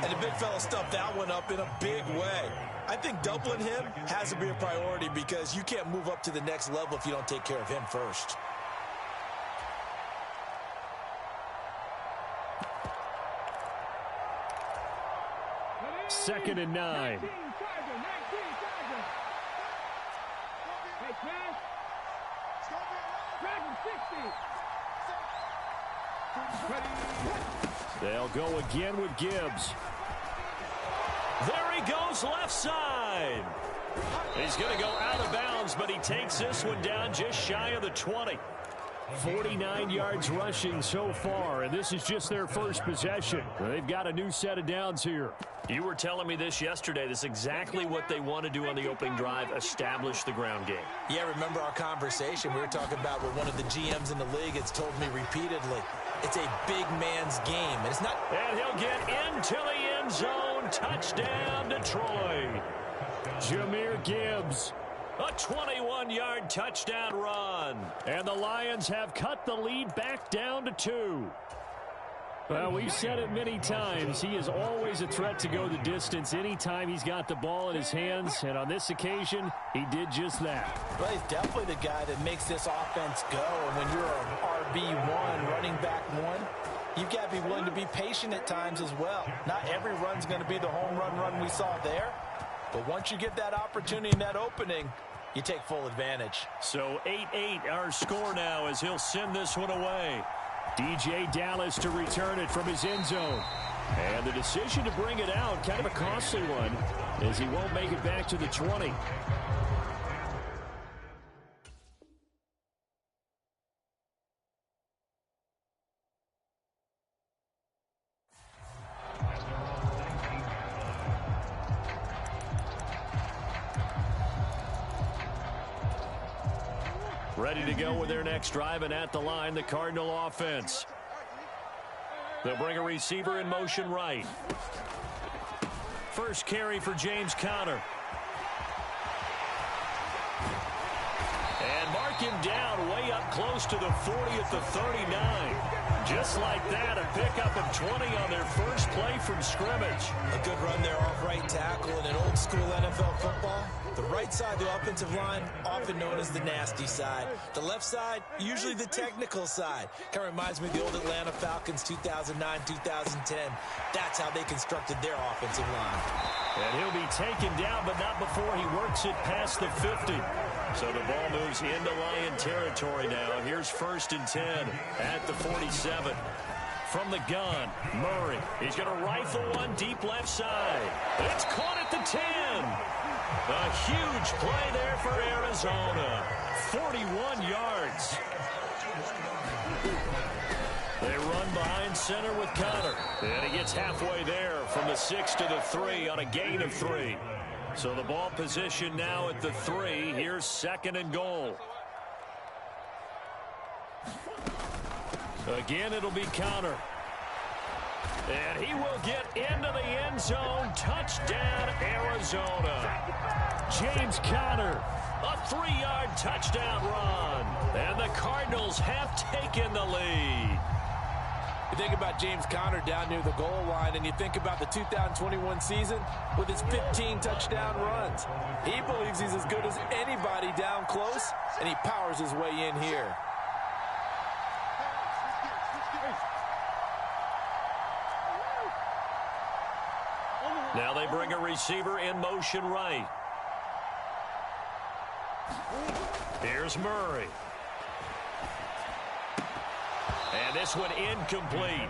S2: And the big fella stuffed that one up in a big way. I think doubling him has to be a priority because you can't move up to the next level if you don't take care of him first.
S5: Second and 9. They'll go again with Gibbs. There he goes left side. He's going to go out of bounds, but he takes this one down just shy of the 20. 49 yards rushing so far, and this is just their first possession. They've got a new set of downs here. You were telling me this yesterday. This is exactly what they want to do on the opening drive, establish the ground game.
S2: Yeah, remember our conversation. We were talking about what one of the GMs in the league has told me repeatedly. It's a big man's game, and it's not.
S5: And he'll get into the end zone. Touchdown, Detroit. Jahmyr Gibbs. A 21-yard touchdown run. And the Lions have cut the lead back down to 2. Well, we've said it many times. He is always a threat to go the distance anytime he's got the ball in his hands. And on this occasion, he did just that.
S2: Well, he's definitely the guy that makes this offense go. And when you're an RB1, running back 1, you've got to be willing to be patient at times as well. Not every run's going to be the home run we saw there. But once you get that opportunity and that opening, you take full advantage.
S5: So 8-8 our score now as he'll send this one away. DJ Dallas to return it from his end zone. And the decision to bring it out, kind of a costly one, as he won't make it back to the 20. Ready to go with their next drive, and at the line, the Cardinal offense. They'll bring a receiver in motion right. First carry for James Conner. And mark him down way up close to the 40 at the 39. Just like that, a pickup of 20 on their first play from scrimmage.
S2: A good run there off right tackle in an old school NFL football. The right side of the offensive line, often known as the nasty side. The left side, usually the technical side. Kind of reminds me of the old Atlanta Falcons 2009, 2010. That's how they constructed their offensive line.
S5: And he'll be taken down, but not before he works it past the 50. So the ball moves into Lion territory now. Here's 1st and 10 at the 47. From the gun, Murray. He's going to rifle one deep left side. It's caught at the 10. A huge play there for Arizona. 41 yards. They run behind center with Conner. And he gets halfway there from the 6 to the 3 on a gain of 3. So the ball position now at the 3. Here's 2nd and goal. Again, it'll be Conner. And he will get into the end zone. Touchdown, Arizona. James Conner, a 3-yard touchdown run. And the Cardinals have taken the lead.
S8: You think about James Conner down near the goal line, and you think about the 2021 season with his 15 touchdown runs. He believes he's as good as anybody down close, and he powers his way in here.
S5: Now they bring a receiver in motion right. Here's Murray. And this one incomplete.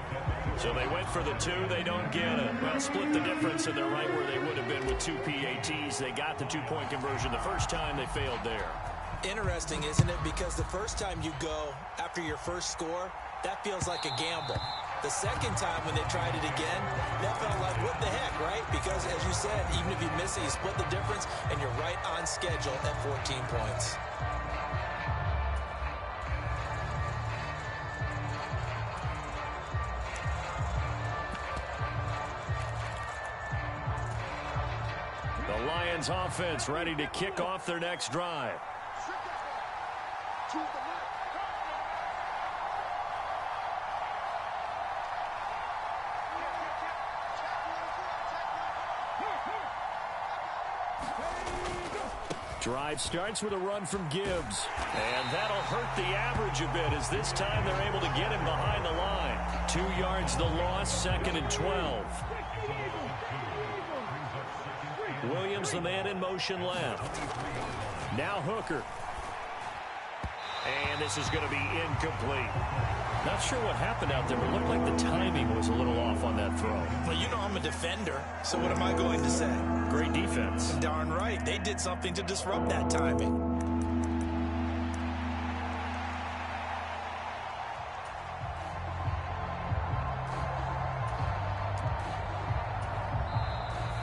S5: So they went for the 2. They don't get it. Well, split the difference, and they're right where they would have been with 2 PATs. They got the 2-point conversion the first time. They failed there.
S2: Interesting, isn't it? Because the first time you go after your first score, that feels like a gamble. The second time when they tried it again, that felt like, what the heck, right? Because, as you said, even if you miss it, you split the difference, and you're right on schedule at 14 points.
S5: The Lions offense ready to kick off their next drive. Drive starts with a run from Gibbs. And that'll hurt the average a bit as this time they're able to get him behind the line. 2 yards the loss, 2nd and 12. Williams, the man in motion left. Now Hooker. And this is going to be incomplete. Not sure what happened out there, but it looked like the timing was a little off on that throw.
S2: Well, you know I'm a defender, so what am I going to say?
S5: Great defense.
S2: Darn right. They did something to disrupt that timing.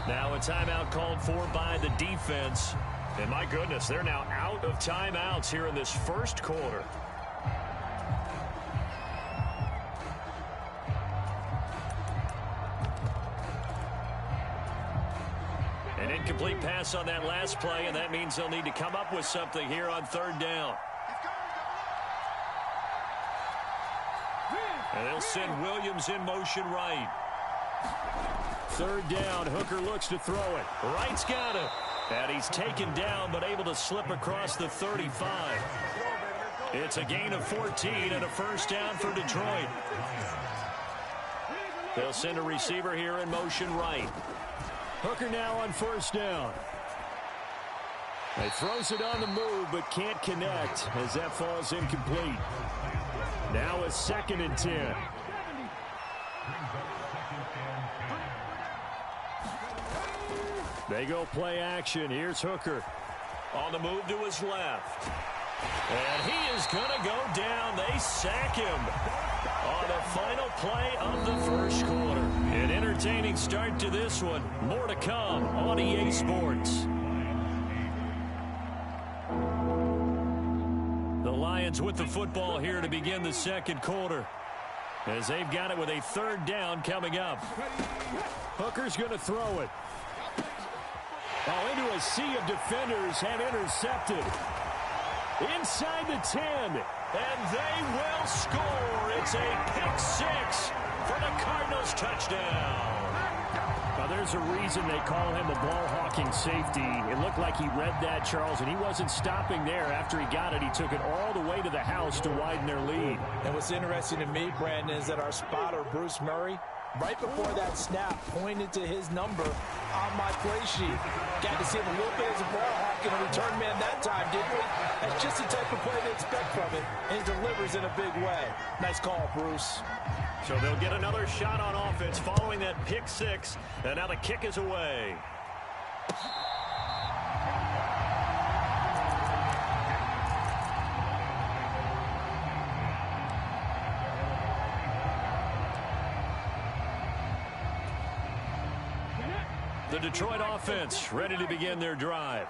S5: Now a timeout called for by the defense. And my goodness, they're now out of timeouts here in this first quarter. An incomplete pass on that last play, and that means they'll need to come up with something here on 3rd down. And they'll send Williams in motion right. 3rd down, Hooker looks to throw it. Wright's got it. And he's taken down, but able to slip across the 35. It's a gain of 14 and a first down for Detroit. They'll send a receiver here in motion right. Hooker now on 1st down.
S1: He throws it on the move, but can't connect as that falls incomplete. Now a 2nd and 10. They go play action. Here's Hooker. On the move to his left. And he is going to go down. They sack him on the final play of the first quarter. An entertaining start to this one. More to come on EA Sports. The Lions with the football here to begin the second quarter, as they've got it with a 3rd down coming up. Hooker's going to throw it. Oh, into a sea of defenders and intercepted. Inside the 10, and they will score. It's a pick 6 for the Cardinals touchdown. Now, there's a reason they call him a ball-hawking safety. It looked like he read that, Charles, and he wasn't stopping there. After he got it, he took it all the way to the house to widen their lead.
S8: And what's interesting to me, Brandon, is that our spotter, Bruce Murray, right before that snap, pointed to his number on my play sheet. Got to see him a little bit as a ball hawk and a return man that time, didn't we? That's just the type of play to expect from him, and he delivers in a big way. Nice call, Bruce.
S1: So they'll get another shot on offense following that pick 6, and now the kick is away. The Detroit offense ready to begin their drive.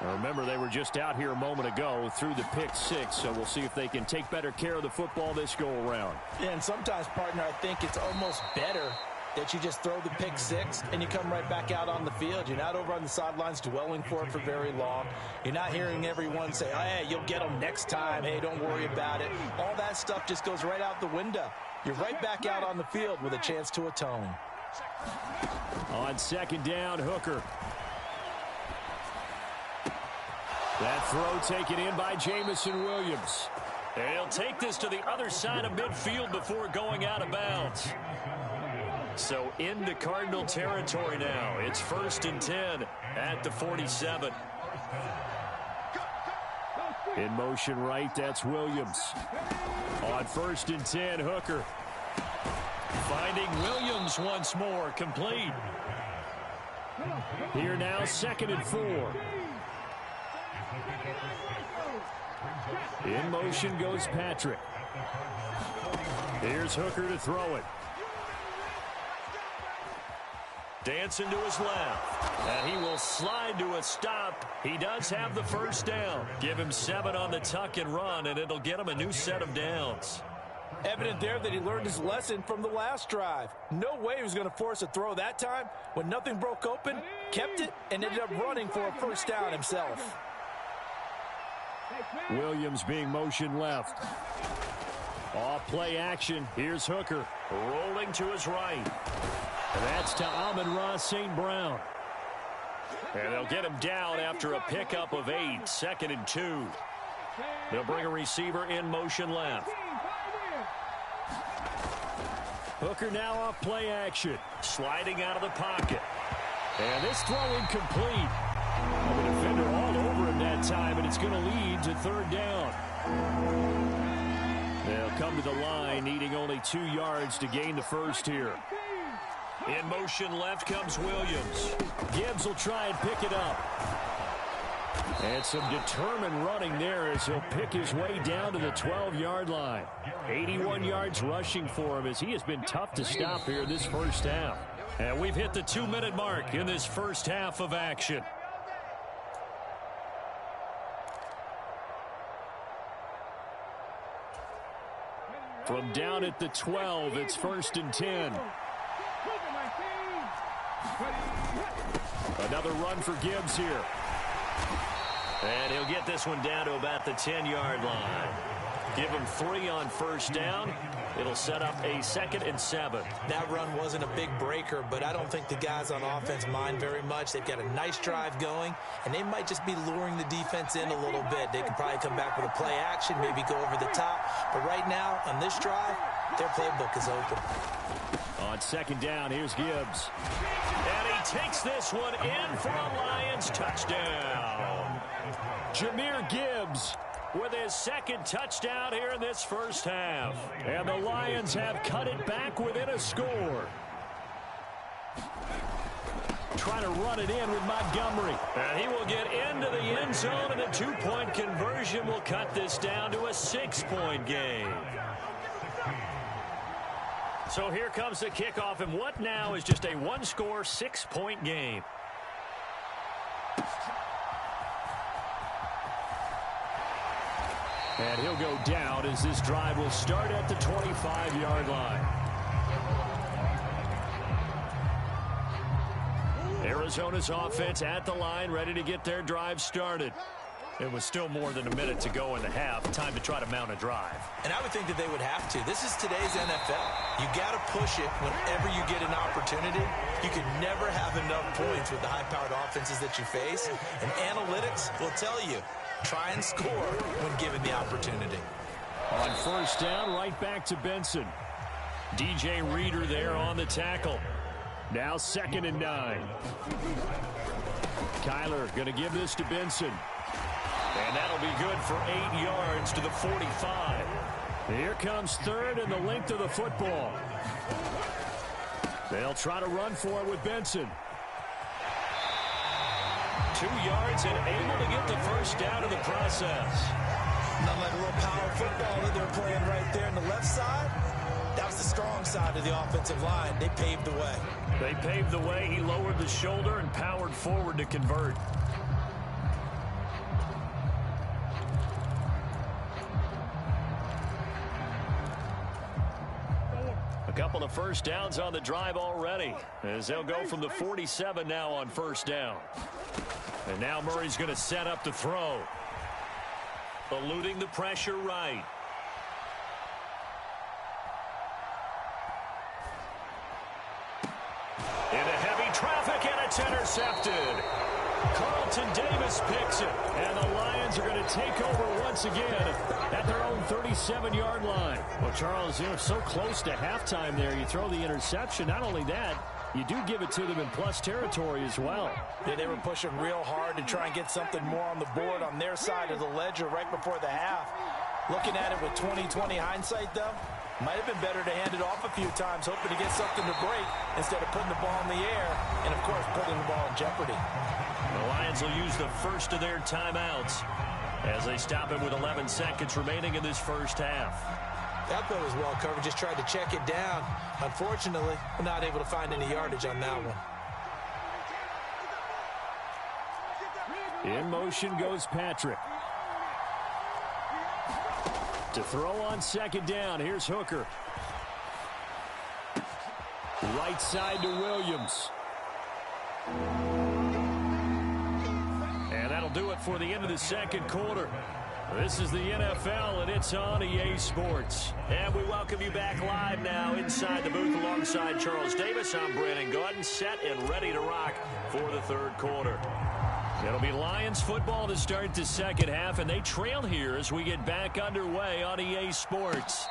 S1: Now remember, they were just out here a moment ago through the pick 6, so we'll see if they can take better care of the football this go-around.
S8: Yeah, and sometimes, partner, I think it's almost better that you just throw the pick 6 and you come right back out on the field. You're not over on the sidelines dwelling for it for very long. You're not hearing everyone say, hey, you'll get them next time. Hey, don't worry about it. All that stuff just goes right out the window. You're right back out on the field with a chance to atone.
S1: On 2nd down, Hooker. That throw taken in by Jamison Williams. And he'll take this to the other side of midfield before going out of bounds. So into Cardinal territory now. It's 1st and 10 at the 47. In motion right, that's Williams. On 1st and 10, Hooker. Finding Williams once more, complete. Here now, 2nd and 4. In motion goes Patrick. Here's Hooker to throw it. Dancing to his left. And he will slide to a stop. He does have the 1st down. Give him 7 on the tuck and run, and it'll get him a new set of downs.
S8: Evident there that he learned his lesson from the last drive. No way he was going to force a throw that time. When nothing broke open, kept it, and ended up running for a 1st down himself.
S1: Williams being motion left. Off play action. Here's Hooker. Rolling to his right. And that's to Amon-Ra St. Brown. And they'll get him down after a pickup of 8. 2nd and 2. They'll bring a receiver in motion left. Hooker now off play action. Sliding out of the pocket. And this throw incomplete. The defender all over him that time, and it's going to lead to 3rd down. They'll come to the line, needing only 2 yards to gain the 1st here. In motion left comes Williams. Gibbs will try and pick it up. And some determined running there as he'll pick his way down to the 12-yard line. 81 yards rushing for him as he has been tough to stop here in this 1st half. And we've hit the 2-minute mark in this 1st half of action. From down at the 12, it's 1st and 10. Another run for Gibbs here. And he'll get this one down to about the 10-yard line. Give him 3 on 1st down. It'll set up a 2nd and 7.
S2: That run wasn't a big breaker, but I don't think the guys on offense mind very much. They've got a nice drive going, and they might just be luring the defense in a little bit. They can probably come back with a play action, maybe go over the top. But right now, on this drive, their playbook is open.
S1: On 2nd down, here's Gibbs. And he takes this one in for a Lions touchdown. Jahmyr Gibbs with his second touchdown here in this first half. And the Lions have cut it back within a score. Trying to run it in with Montgomery. And he will get into the end zone, and a 2-point conversion will cut this down to a 6-point game. So here comes the kickoff, and what now is just a one-score, 6-point game. And he'll go down as this drive will start at the 25-yard line. Arizona's offense at the line, ready to get their drive started. It was still more than a minute to go in the half. Time to try to mount a drive.
S2: And I would think that they would have to. This is today's NFL. You got to push it whenever you get an opportunity. You can never have enough points with the high-powered offenses that you face. And analytics will tell you, try and score when given the opportunity.
S1: On first down, right back to Benson. DJ Reader there on the tackle. Now 2nd and 9. Kyler going to give this to Benson. And that'll be good for 8 yards to the 45. Here comes 3rd and the length of the football. They'll try to run for it with Benson. 2 yards and able to get the first down in the process.
S2: Not like a little power football that they're playing right there on the left side. That was the strong side of the offensive line. They paved the way.
S1: They paved the way. He lowered the shoulder and powered forward to convert. A couple of first downs on the drive already, as they'll go from the 47 now on first down. And now Murray's going to set up the throw. Eluding the pressure right. Into heavy traffic, and it's intercepted. Carlton Davis picks it, and the Lions are going to take over once again at their own 37-yard line. Well, Charles, so close to halftime there. You throw the interception. Not only that, you do give it to them in plus territory as well.
S8: Yeah, they were pushing real hard to try and get something more on the board on their side of the ledger right before the half. Looking at it with 20/20 hindsight, though, might have been better to hand it off a few times, hoping to get something to break instead of putting the ball in the air and, of course, putting the ball in jeopardy.
S1: The Lions will use the first of their timeouts as they stop it with 11 seconds remaining in this first half.
S2: That play was well covered. Just tried to check it down. Unfortunately, we're not able to find any yardage on that one.
S1: In motion goes Patrick. To throw on second down, here's Hooker. Right side to Williams. And that'll do it for the end of the second quarter. This is the NFL, and it's on EA Sports. And we welcome you back live now inside the booth alongside Charles Davis. I'm Brandon Gaudin, set and ready to rock for the third quarter. It'll be Lions football to start the second half, and they trail here as we get back underway on EA Sports.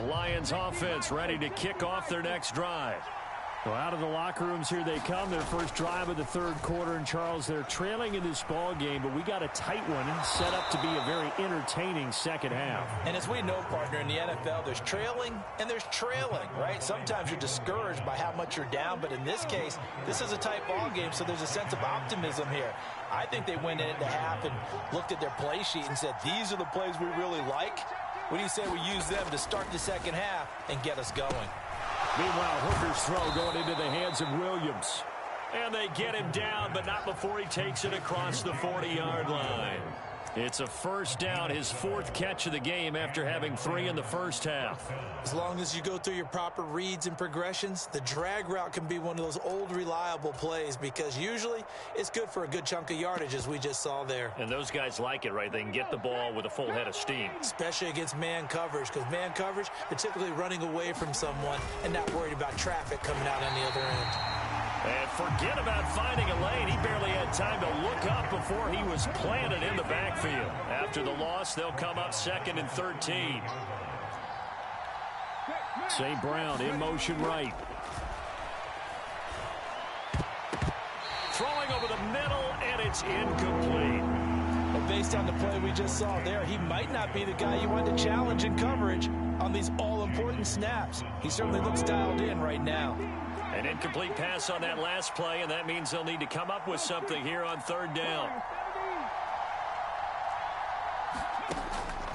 S1: Lions offense ready to kick off their next drive. Well, out of the locker rooms here they come. Their first drive of the third quarter. And Charles, they're trailing in this ball game, but we got a tight one set up to be a very entertaining second half.
S8: And as we know, partner, in the NFL, there's trailing and there's trailing, right? Sometimes you're discouraged by how much you're down, but in this case, this is a tight ball game, so there's a sense of optimism here. I think they went into half and looked at their play sheet and said, these are the plays we really like. What do you say we use them to start the second half and get us going?
S1: Meanwhile, Hooker's throw going into the hands of Williams. And they get him down, but not before he takes it across the 40-yard line. It's a first down, his fourth catch of the game after having 3 in the first half.
S2: As long as you go through your proper reads and progressions, the drag route can be one of those old reliable plays because usually it's good for a good chunk of yardage, as we just saw there.
S1: And those guys like it, right? They can get the ball with a full head of steam.
S2: Especially against man coverage, because man coverage, they're typically running away from someone and not worried about traffic coming out on the other end.
S5: And forget about finding a lane. He barely had time to look up before he was planted in the backfield. After the loss, they'll come up 2nd and 13. St. Brown in motion right. Throwing over the middle, and it's incomplete.
S8: Well, based on the play we just saw there, he might not be the guy you want to challenge in coverage on these all-important snaps. He certainly looks dialed in right now.
S5: An incomplete pass on that last play, and that means they'll need to come up with something here on 3rd down.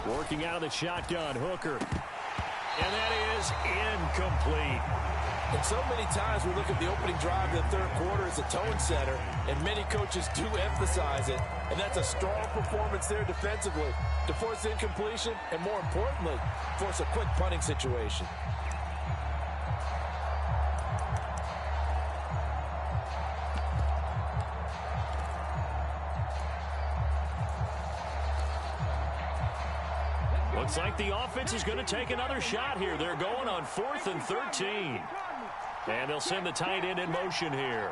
S5: Working out of the shotgun, Hooker. And that is incomplete.
S8: And so many times we look at the opening drive of the 3rd quarter as a tone setter, and many coaches do emphasize it. And that's a strong performance there defensively to force incompletion and, more importantly, force a quick punting situation.
S5: Looks like the offense is going to take another shot here. They're going on 4th and 13. And they'll send the tight end in motion here.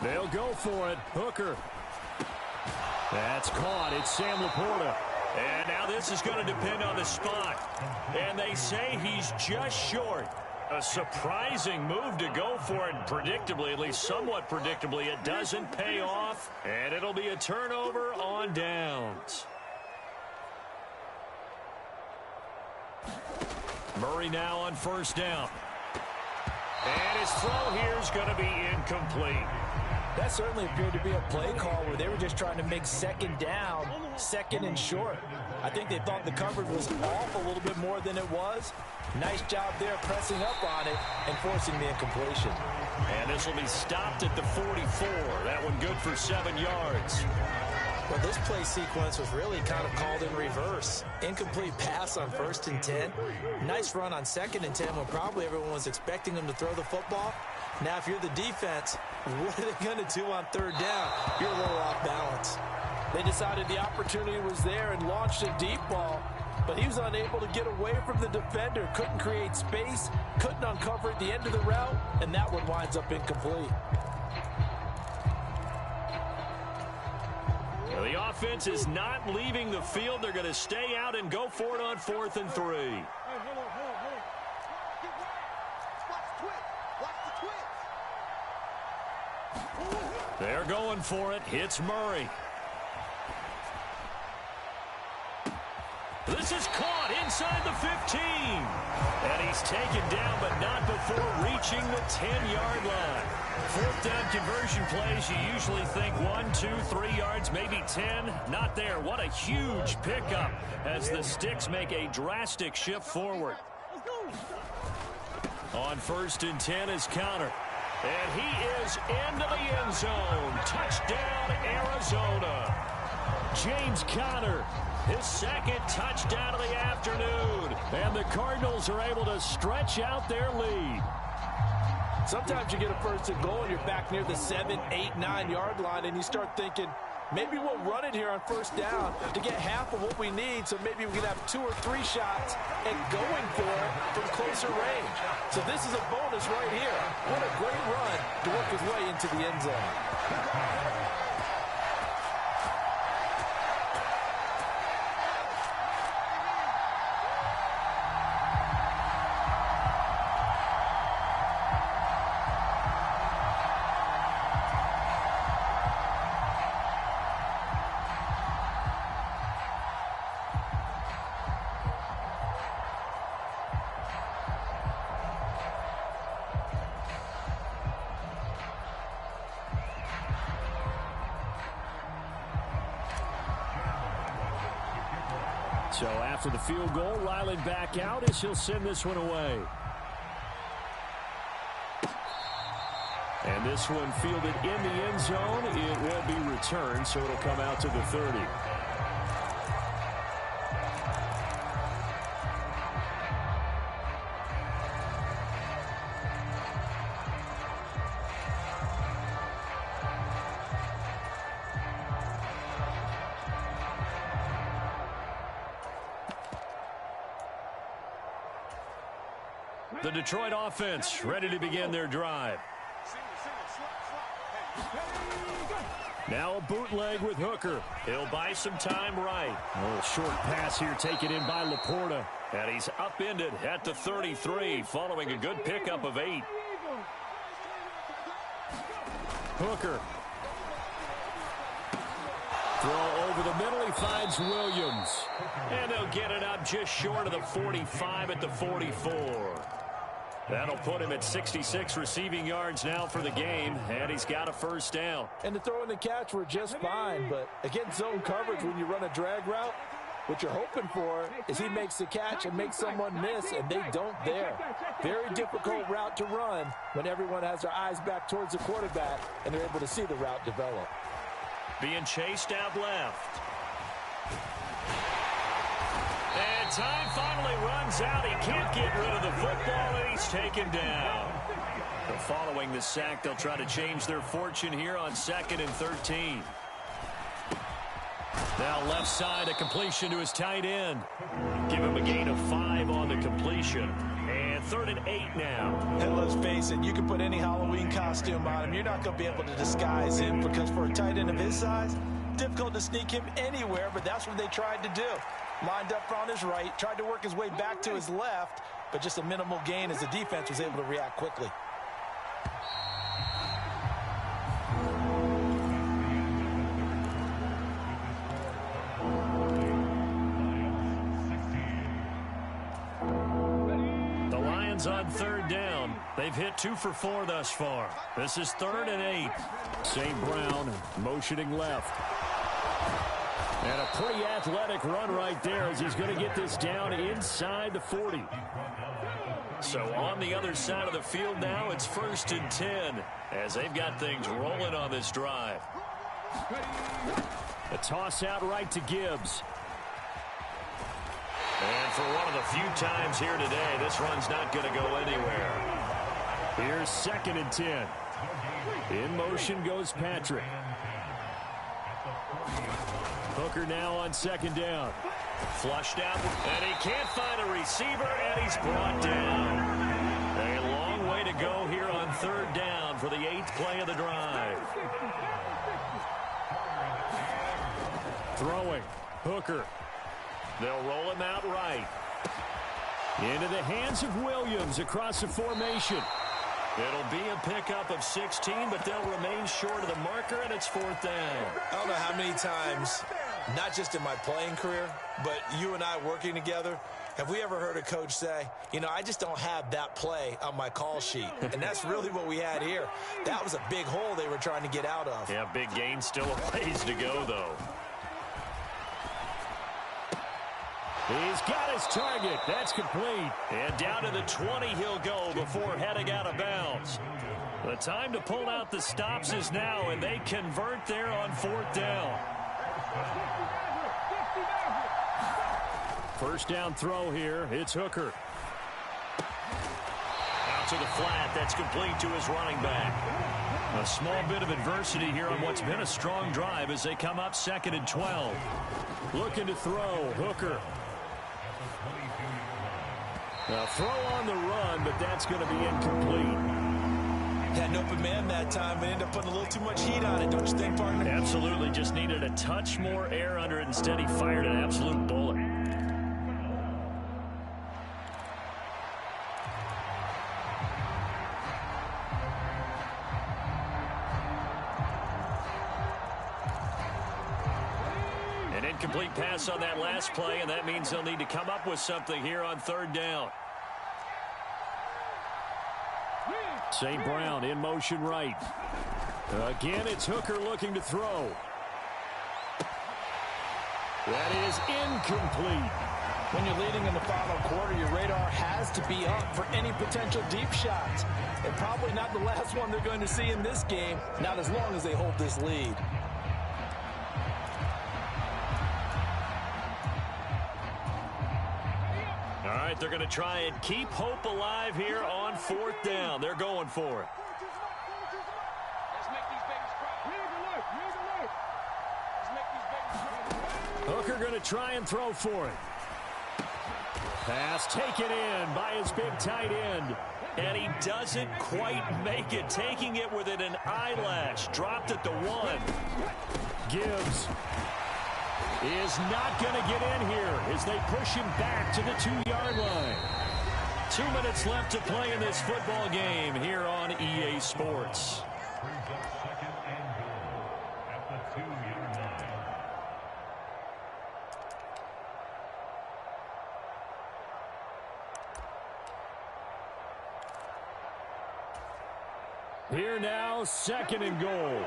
S5: They'll go for it. Hooker. That's caught. It's Sam Laporta. And now this is going to depend on the spot. And they say he's just short. A surprising move to go for it. Predictably, at least somewhat predictably, it doesn't pay off. And it'll be a turnover on downs. Murray now on 1st down. And his throw here is going to be incomplete.
S8: That certainly appeared to be a play call where they were just trying to make 2nd down, 2nd and short. I think they thought the coverage was off a little bit more than it was. Nice job there pressing up on it and forcing the incompletion.
S5: And this will be stopped at the 44. That one good for 7 yards.
S2: Well, this play sequence was really kind of called in reverse. Incomplete pass on 1st and 10. Nice run on 2nd and 10 when probably everyone was expecting them to throw the football. Now, if you're the defense, what are they going to do on 3rd down? You're a little off balance.
S8: They decided the opportunity was there and launched a deep ball, but he was unable to get away from the defender, couldn't create space, couldn't uncover at the end of the route, and that one winds up incomplete.
S5: Well, the offense is not leaving the field. They're going to stay out and go for it on 4th and 3. They're going for it. Hits Murray. This is caught inside the 15. And he's taken down, but not before reaching the 10-yard line. 4th down conversion plays, you usually think 1, 2, 3 yards, maybe 10. Not there. What a huge pickup as the Sticks make a drastic shift forward. On 1st and 10 is Counter. And he is into the end zone. Touchdown, Arizona. James Conner, his 2nd touchdown of the afternoon. And the Cardinals are able to stretch out their lead.
S8: Sometimes you get a 1st and goal and you're back near the 7, 8, 9-yard line, and you start thinking, maybe we'll run it here on 1st down to get half of what we need, so maybe we can have 2 or 3 shots and going for it from closer range. So this is a bonus right here. What a great run to work his way into the end zone.
S5: So after the field goal, Ryland back out as he'll send this one away. And this one fielded in the end zone. It will be returned, so it'll come out to the 30. The Detroit offense ready to begin their drive. Now a bootleg with Hooker. He'll buy some time right. A little short pass here taken in by Laporta. And he's upended at the 33 following a good pickup of 8. Hooker. Throw over the middle. He finds Williams. And they'll get it up just short of the 45 at the 44. That'll put him at 66 receiving yards now for the game, and he's got a first down.
S8: And the throw and the catch were just fine, but against zone coverage when you run a drag route, what you're hoping for is he makes the catch and makes someone miss, and they don't there. Very difficult route to run when everyone has their eyes back towards the quarterback, and they're able to see the route develop.
S5: Being chased out left. And time finally runs out. He can't get rid of the football, and he's taken down. But following the sack, they'll try to change their fortune here on 2nd and 13. Now left side, a completion to his tight end. Give him a gain of 5 on the completion. And 3rd and 8 now.
S2: And let's face it, you can put any Halloween costume on him. You're not going to be able to disguise him because for a tight end of his size, difficult to sneak him anywhere, but that's what they tried to do. Lined up on his right, tried to work his way back to his left, but just a minimal gain as the defense was able to react quickly.
S5: The Lions on 3rd down. They've hit 2 for 4 thus far. This is 3rd and 8. St. Brown motioning left. And a pretty athletic run right there as he's going to get this down inside the 40. So on the other side of the field now, it's 1st and 10 as they've got things rolling on this drive. A toss out right to Gibbs. And for one of the few times here today, this run's not going to go anywhere. Here's 2nd and 10. In motion goes Patrick. Hooker now on 2nd down. Flushed out, and he can't find a receiver, and he's brought down. A long way to go here on 3rd down for the 8th play of the drive. Throwing. Hooker. They'll roll him out right. Into the hands of Williams across the formation. It'll be a pickup of 16, but they'll remain short of the marker, and it's 4th down.
S2: I don't know how many times, not just in my playing career, but you and I working together, have we ever heard a coach say, you know, I just don't have that play on my call sheet. And that's really what we had here. That was a big hole they were trying to get out of.
S5: Yeah, big gain, still a ways to go, though. He's got his target. That's complete. And down to the 20 he'll go before heading out of bounds. The time to pull out the stops is now, and they convert there on 4th down. First down throw here. It's Hooker. Out to the flat. That's complete to his running back. A small bit of adversity here on what's been a strong drive as they come up 2nd and 12. Looking to throw. Hooker. A throw on the run, but that's going to be incomplete.
S2: Had an open man that time, but ended up putting a little too much heat on it, don't you think, partner?
S5: Absolutely. Just needed a touch more air under it. Instead, he fired an absolute bullet. An incomplete pass on that last play, and that means they'll need to come up with something here on 3rd down. St. Brown in motion right. Again, it's Hooker looking to throw. That is incomplete.
S8: When you're leading in the final quarter, your radar has to be up for any potential deep shots. And probably not the last one they're going to see in this game, not as long as they hold this lead.
S5: All right, they're going to try and keep hope alive here on 4th down. They're going for it. Hooker going to try and throw for it.
S1: Pass taken in by his big tight end. And he doesn't quite make it, taking it within an eyelash. Dropped at the 1. Gibbs is not going to get in here as they push him back to the 2-yard line. 2 minutes left to play in this football game here on EA Sports. Here now, 2nd and goal.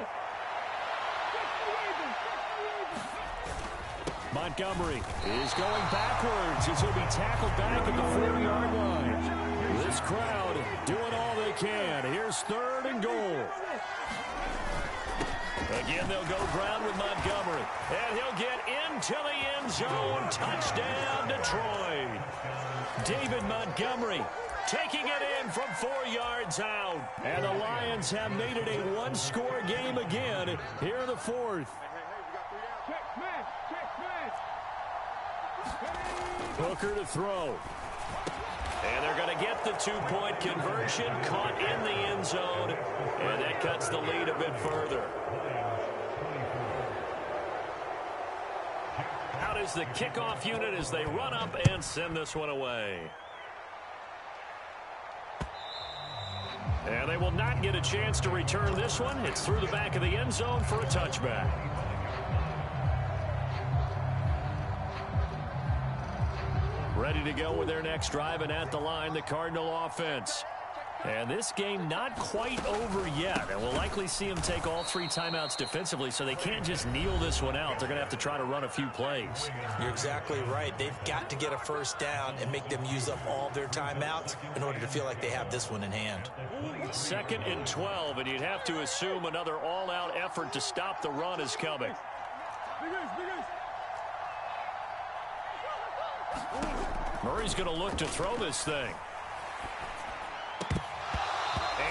S1: Montgomery is going backwards as he'll be tackled back at the 4-yard line. This crowd doing all they can. Here's 3rd and goal. Again, they'll go ground with Montgomery. And he'll get into the end zone. Touchdown, Detroit. David Montgomery taking it in from 4 yards out. And the Lions have made it a one-score game again here in the 4th. Booker to throw. And they're going to get the 2-point conversion. Caught in the end zone. And that cuts the lead a bit further. Out is the kickoff unit as they run up and send this one away. And they will not get a chance to return this one. It's through the back of the end zone for a touchback. Ready to go with their next drive, and at the line, the Cardinal offense. And this game not quite over yet, and we'll likely see them take all 3 timeouts defensively, so they can't just kneel this one out. They're going to have to try to run a few plays.
S2: You're exactly right. They've got to get a first down and make them use up all their timeouts in order to feel like they have this one in hand.
S1: 2nd and 12, and you'd have to assume another all-out effort to stop the run is coming. Murray's going to look to throw this thing.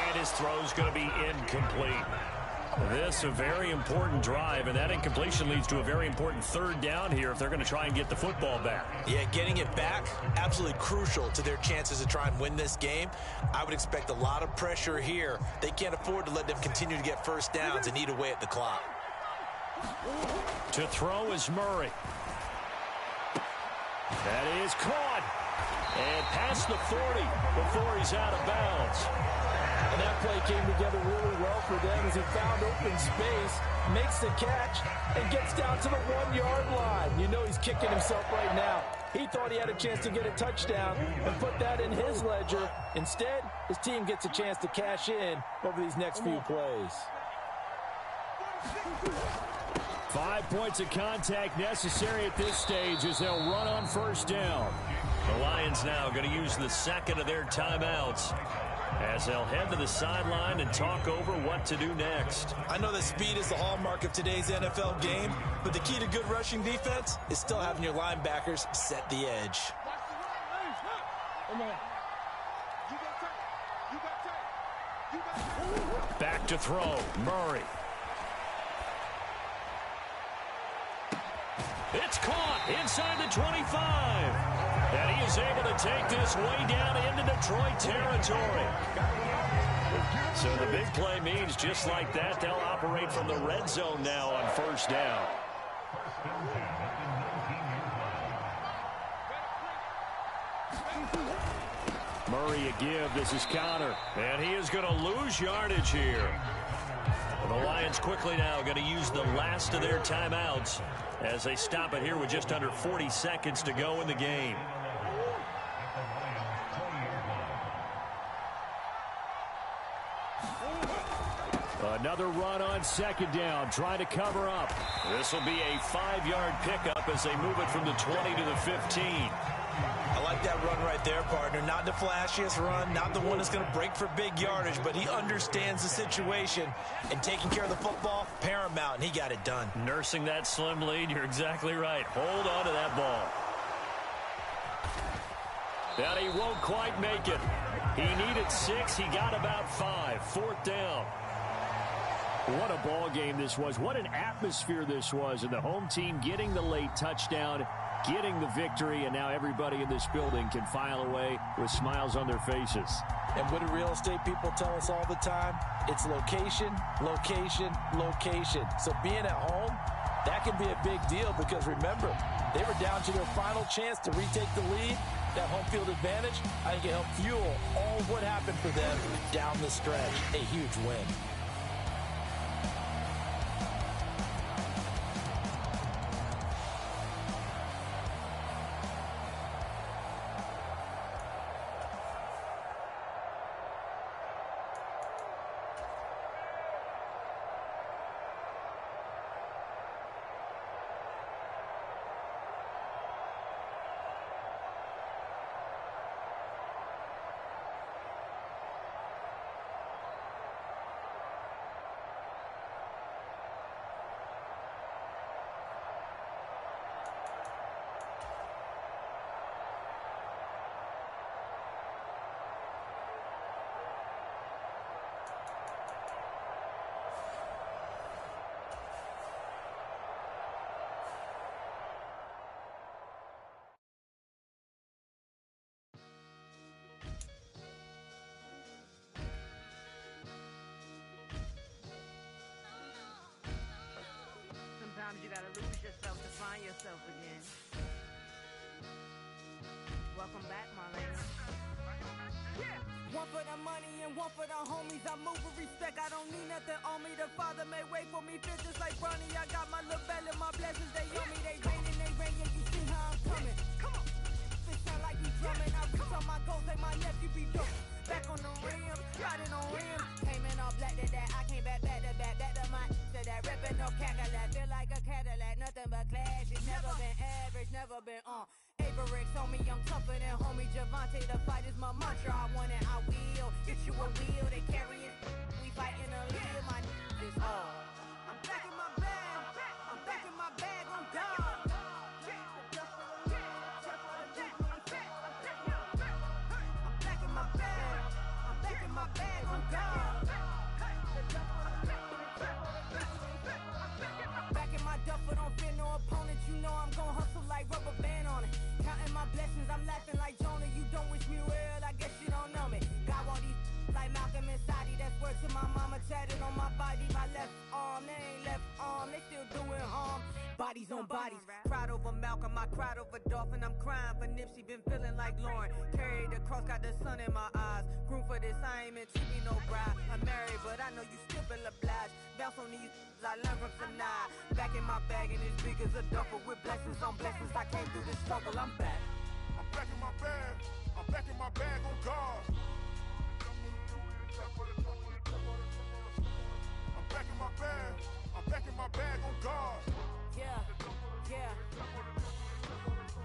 S1: And his throw's going to be incomplete. This a very important drive, and that incompletion leads to a very important 3rd down here if they're going to try and get the football back.
S2: Yeah, getting it back, absolutely crucial to their chances to try and win this game. I would expect a lot of pressure here. They can't afford to let them continue to get first downs and eat away at the clock.
S1: To throw is Murray. That is caught. And past the 40 before he's out of bounds.
S8: And that play came together really well for them as he found open space, makes the catch, and gets down to the 1-yard line. You know he's kicking himself right now. He thought he had a chance to get a touchdown and put that in his ledger. Instead, his team gets a chance to cash in over these next few plays.
S1: 5 points of contact necessary at this stage as they'll run on first down. The Lions now going to use the 2nd of their timeouts as they'll head to the sideline and talk over what to do next.
S2: I know that speed is the hallmark of today's NFL game, but the key to good rushing defense is still having your linebackers set the edge.
S1: Back to throw, Murray. It's caught inside the 25. And he is able to take this way down into Detroit territory. So the big play means just like that, they'll operate from the red zone now on first down. Murray a give. This is Connor. And he is going to lose yardage here. The Lions quickly now going to use the last of their timeouts as they stop it here with just under 40 seconds to go in the game. Another run on second down, trying to cover up. This will be a 5-yard pickup as they move it from the 20 to the 15.
S2: I like that run right there, partner. Not the flashiest run, not the one that's going to break for big yardage, but he understands the situation, and taking care of the football, paramount, and he got it done.
S1: Nursing that slim lead, you're exactly right. Hold on to that ball. And he won't quite make it. He needed 6, he got about 5. 4th down. What a ball game this was. What an atmosphere this was. And the home team getting the late touchdown getting the victory, and now everybody in this building can file away with smiles on their faces.
S8: And what do real estate people tell us all the time? It's location, location, location. So being at home, that can be a big deal because remember, they were down to their final chance to retake the lead. That home field advantage, I think it helped fuel all of what happened for them down the stretch. A huge win.
S9: Sometimes you gotta lose yourself to find yourself again. Welcome back, Marlena.
S4: Yeah. One for the money and one for the homies. I move with respect, I don't need nothing on me. The Father may wait for me, feel just like Bronny. I got my little belly, my blessings, they on me. They rain, yeah, you see how I'm coming. Come on. It sound like you drumming. I reach on my goals, like my nephew be dope. Back on the rim, riding on rim. Came in all black to that, I came back to my to that ripping no Cadillac. Feel like a Cadillac, nothing but class. It's never been average, never been on. Averix on me, I'm tougher than homie Javante. The fight is my mantra, I want it, I will. Get you a wheel, they carry it. We fighting a lead, my is all. I'm back in my bag, I'm back in my bag, I'm gone. Back in my duffel, don't fear no opponent. You know I'm gon' hustle like rubber band on it. Counting my blessings, I'm laughing like Jonah. You don't wish me well, I guess you don't know me. Got all these like Malcolm and Sadie. That's word to my mama, tatted on my body. My left arm, they ain't left arm, they still doing harm. Bodies on bodies, cried over Malcolm, I cried over Dolphin. I'm crying for Nipsey, been feeling like Lauren. Carried the cross, got the sun in my eyes. Grew for this, I ain't meant to be no bride. I'm married, but I know you still feel obliged. Bounce on these, I learned from Sanaa. Back in my bag and it's big as a duffel. With blessings on blessings, I came through this struggle, I'm back.
S3: I'm back in my bag, I'm back in my bag on guard. I'm back in my bag, I'm back in my bag on guard.
S4: Yeah, yeah.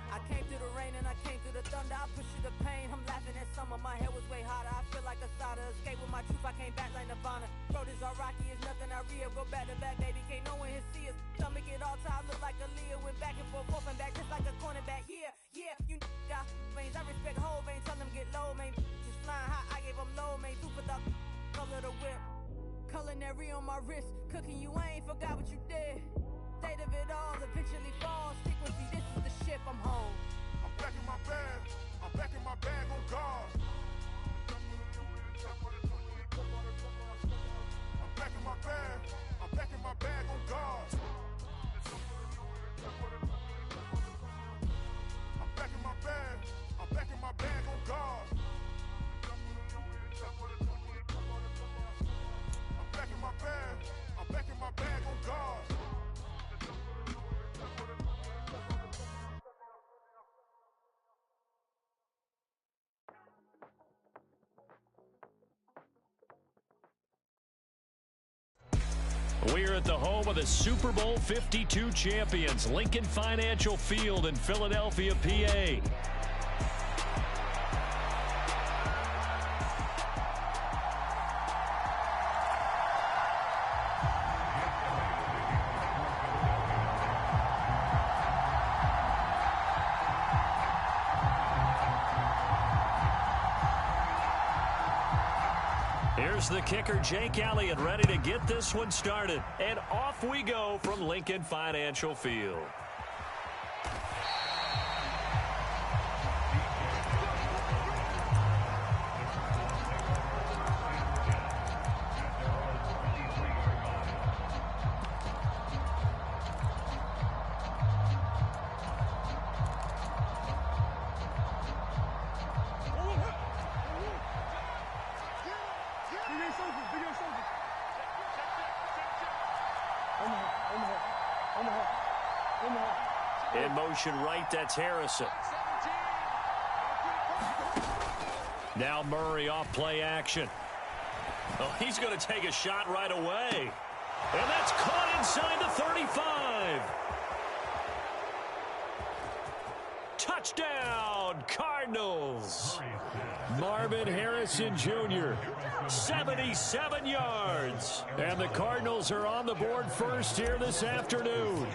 S4: I came through the rain and I came through the thunder. I push through the pain, I'm laughing at summer. My hair was way hotter, I feel like a soda. Escape with my truth, I came back like Nirvana. Road is all rocky, it's nothing I real. Go back to back, baby, can't no one here see us. Stomach it all time, look like a Leah. Went back and forth and back, just like a cornerback. Yeah, yeah, you got veins, I respect whole veins. Tell them get low, man. Just flying high, I gave them low, man. Two for the color of the whip. Culinary on my wrist, cooking you, I ain't forgot what you did. State of it all, eventually falls. Frequency, this is the ship, I'm home.
S3: I'm back in my bag, I'm back in my bag on guard. I'm back in my bag, I'm back in my bag on guard. I'm back in my bag, I'm back in my bag on guard. I'm back in my bag, I'm back in my bag on guard.
S1: We're at the home of the Super Bowl 52 champions, Lincoln Financial Field in Philadelphia, PA. Here's the kicker, Jake Elliott, ready to get this one started. And off we go from Lincoln Financial Field.
S5: In motion right, that's Harrison. Now Murray off play action. Oh, he's going to take a shot right away. And that's caught inside the 35. Touchdown, Cardinals. Marvin Harrison Jr., 77 yards. And the Cardinals are on the board first here this afternoon.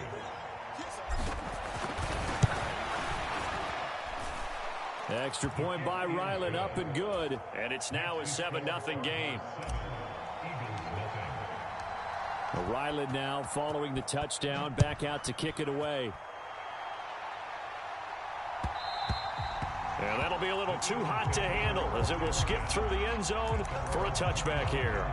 S5: Extra point by Ryland, up and good. And it's now a 7-0 game. Ryland now following the touchdown, back out to kick it away. And that'll be a little too hot to handle as it will skip through the end zone for a touchback here.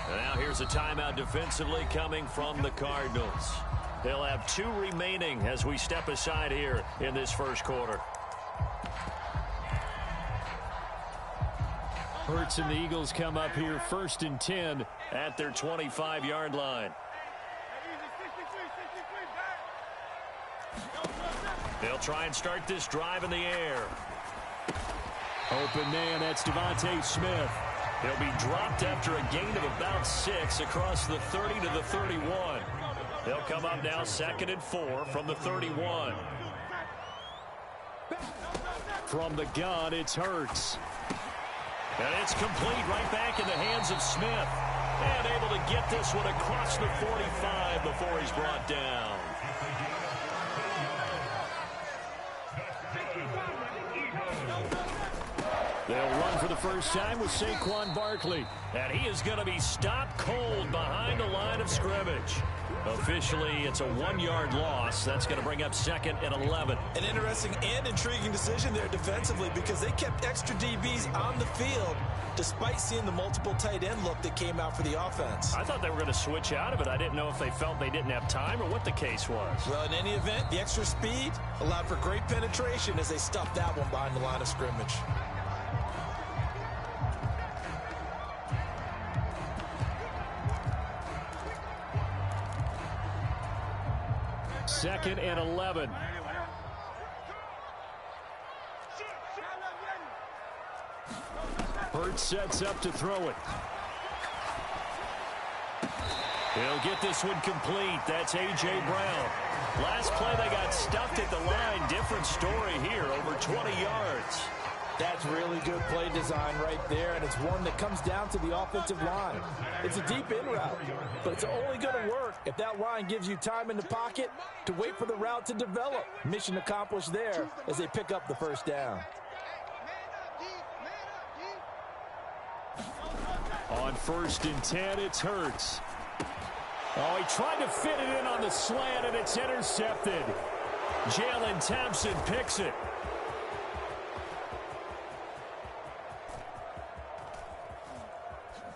S5: And now here's a timeout defensively coming from the Cardinals. They'll have 2 remaining as we step aside here in this first quarter. Hurts and the Eagles come up here 1st and 10 at their 25-yard line. They'll try and start this drive in the air. Open man, that's Devontae Smith. He'll be dropped after a gain of about 6 across the 30 to the 31. They'll come up now 2nd and 4 from the 31. From the gun, it's Hurts. And it's complete right back in the hands of Smith. And able to get this one across the 45 before he's brought down. They'll run for the first time with Saquon Barkley. And he is going to be stopped cold behind the line of scrimmage. Officially, it's a 1-yard loss. That's going to bring up 2nd and 11.
S2: An interesting and intriguing decision there defensively because they kept extra DBs on the field despite seeing the multiple tight end look that came out for the offense.
S5: I thought they were going to switch out of it. I didn't know if they felt they didn't have time or what the case was.
S2: Well, in any event, the extra speed allowed for great penetration as they stuffed that one behind the line of scrimmage.
S5: Second and 11. Hurts sets up to throw it. He'll get this one complete. That's A.J. Brown. Last play they got stuffed at the line. Different story here, over 20 yards.
S8: That's really good play design right there, and it's one that comes down to the offensive line. It's a deep in route, but it's only going to work if that line gives you time in the pocket to wait for the route to develop. Mission accomplished there as they pick up the first down.
S5: On 1st and 10, it's Hurts. Oh, he tried to fit it in on the slant, and it's intercepted. Jalen Thompson picks it.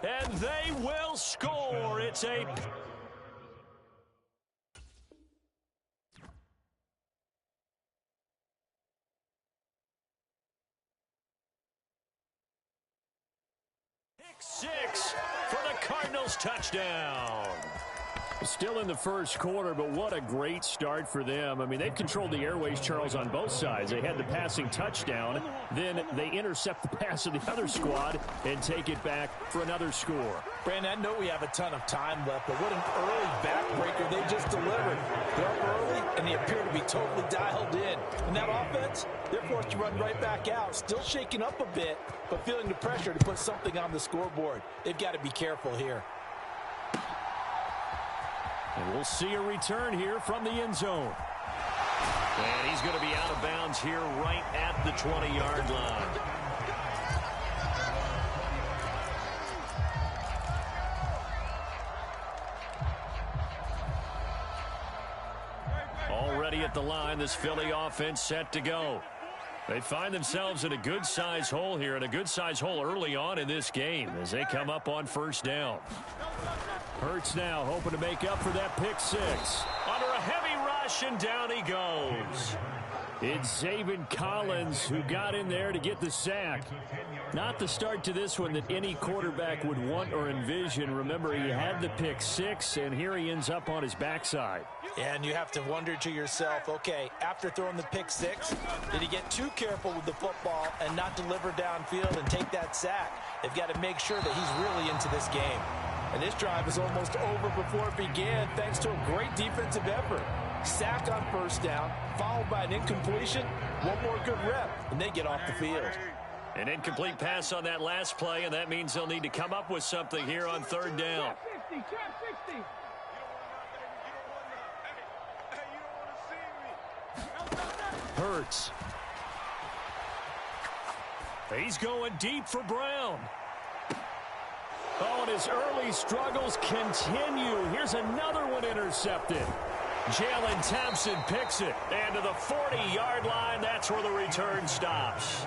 S5: And they will score. It's a... Pick 6 for the Cardinals touchdown. Still in the first quarter, but what a great start for them. I mean, they've controlled the airways, Charles, on both sides. They had the passing touchdown. Then they intercept the pass of the other squad and take it back for another score.
S8: Brandon, I know we have a ton of time left, but what an early backbreaker they just delivered. They're up early, and they appear to be totally dialed in. And that offense, they're forced to run right back out. Still shaking up a bit, but feeling the pressure to put something on the scoreboard. They've got to be careful here.
S5: And we'll see a return here from the end zone. And he's going to be out of bounds here right at the 20-yard line. Already at the line, this Philly offense set to go. They find themselves in a good-size hole here, and a good-size hole early on in this game as they come up on 1st down. Hurts now hoping to make up for that pick 6. Under a heavy rush rush, and down he goes. It's Zaven Collins who got in there to get the sack. Not the start to this one that any quarterback would want or envision. Remember, he had the pick six, and here he ends up on his backside.
S2: And you have to wonder to yourself, okay, after throwing the pick six, did he get too careful with the football and not deliver downfield and take that sack? They've got to make sure that he's really into this game.
S8: And this drive is almost over before it began, thanks to a great defensive effort. Sack on first down, followed by an incompletion, one more good rep, and they get off the field.
S5: An incomplete pass on that last play, and that means they'll need to come up with something here on third down.
S7: 60, trap 60.
S5: Hurts. He's going deep for Brown. Oh, and his early struggles continue. Here's another one intercepted. Jalen Thompson picks it. And to the 40-yard line, that's where the return stops.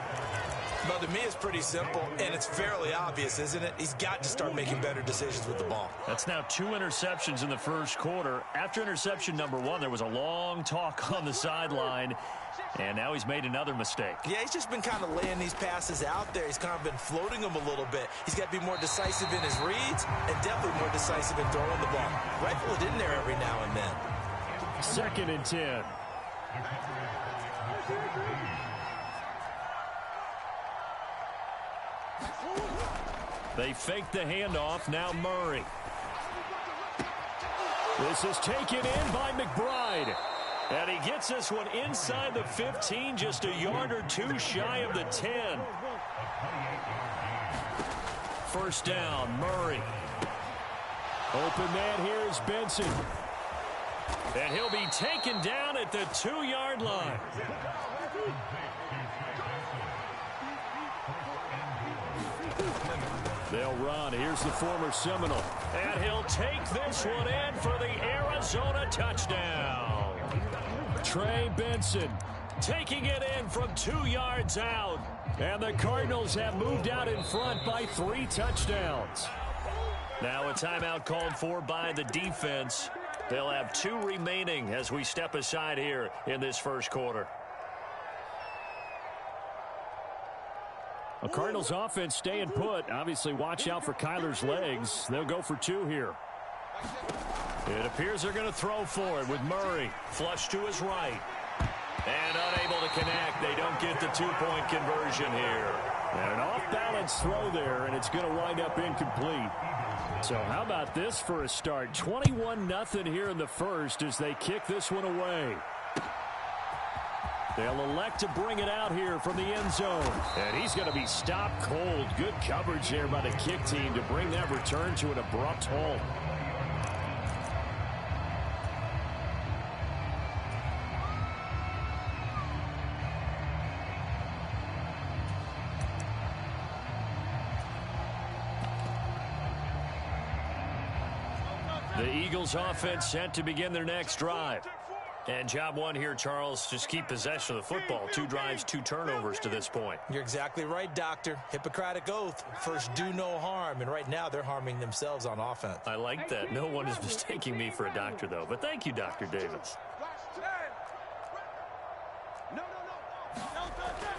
S2: But to me, it's pretty simple, and it's fairly obvious, isn't it? He's got to start making better decisions with the ball.
S5: That's now 2 interceptions in the first quarter. After interception number 1, there was a long talk on the sideline, and now he's made another mistake.
S2: Yeah, he's just been kind of laying these passes out there. He's kind of been floating them a little bit. He's got to be more decisive in his reads and definitely more decisive in throwing the ball. Rifle it in there every now and then.
S5: 2nd and 10. They fake the handoff. Now Murray. This is taken in by McBride. And he gets this one inside the 15, just a yard or two shy of the 10. First down, Murray. Open man here is Benson. And he'll be taken down at the 2-yard line. They'll run. Here's the former Seminole. And he'll take this one in for the Arizona touchdown. Trey Benson taking it in from 2 yards out. And the Cardinals have moved out in front by 3 touchdowns. Now a timeout called for by the defense. They'll have 2 remaining as we step aside here in this first quarter. A Cardinals offense staying put. Obviously, watch out for Kyler's legs. They'll go for 2 here. It appears they're going to throw for it with Murray. Flush to his right. And unable to connect. They don't get the 2-point conversion here. And an off-balance throw there, and it's going to wind up incomplete. So how about this for a start? 21-0 here in the first as they kick this one away. They'll elect to bring it out here from the end zone. And he's going to be stopped cold. Good coverage there by the kick team to bring that return to an abrupt halt. The Eagles offense set to begin their next drive. And job one here, Charles, just keep possession of the football. 2 drives, 2 turnovers to this point.
S2: You're exactly right, Doctor. Hippocratic oath. First, do no harm. And right now, they're harming themselves on offense.
S5: I like that. No one is mistaking me for a doctor, though. But thank you, Dr. Davis.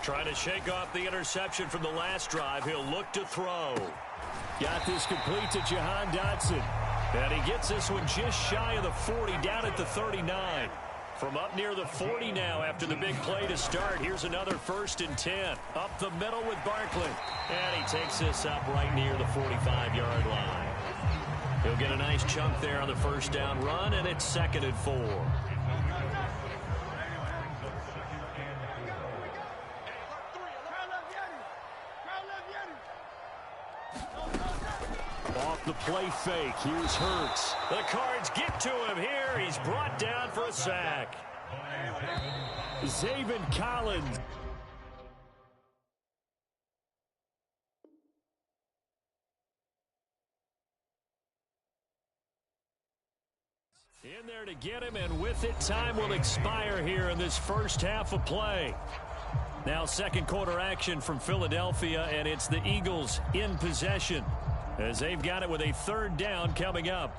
S5: Trying to shake off the interception from the last drive. He'll look to throw. Got this complete to Jahan Dotson. And he gets this one just shy of the 40, down at the 39. From up near the 40 now after the big play to start. Here's another 1st and 10. Up the middle with Barkley. And he takes this up right near the 45-yard line. He'll get a nice chunk there on the first down run, and it's 2nd and 4. Off the play fake. Here's Hurts. The Cards get to him here. He's brought down for a sack. Zaven Collins. In there to get him, and with it, time will expire here in this first half of play. Now second quarter action from Philadelphia, and it's the Eagles in possession as they've got it with a 3rd down coming up.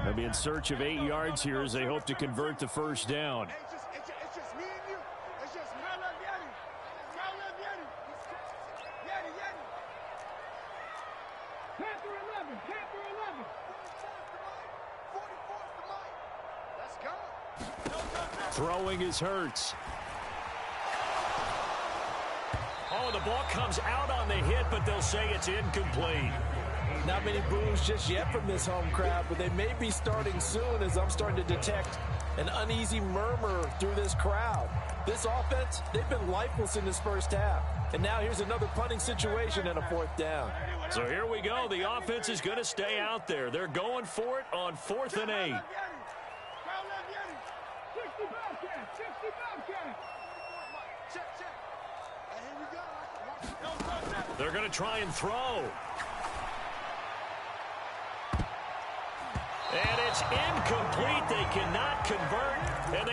S1: They'll be in search of 8 yards here as they hope to convert the first down.
S7: It's just me and you. It's just me. Panther 11. Panther 11. 44's the mic. Let's go.
S1: Throwing is Hurts. Oh, the ball comes out on the hit, but they'll say it's incomplete.
S8: Not many boos just yet from this home crowd, but they may be starting soon as I'm starting to detect an uneasy murmur through this crowd. This offense, they've been lifeless in this first half. And now here's another punting situation and a 4th down.
S1: So here we go. The offense is going to stay out there. They're going for it on 4th and 8.
S7: 60 Bobcats. 60 Bobcats. Check. Here we go.
S1: They're going to try and throw. And it's incomplete. They cannot convert. And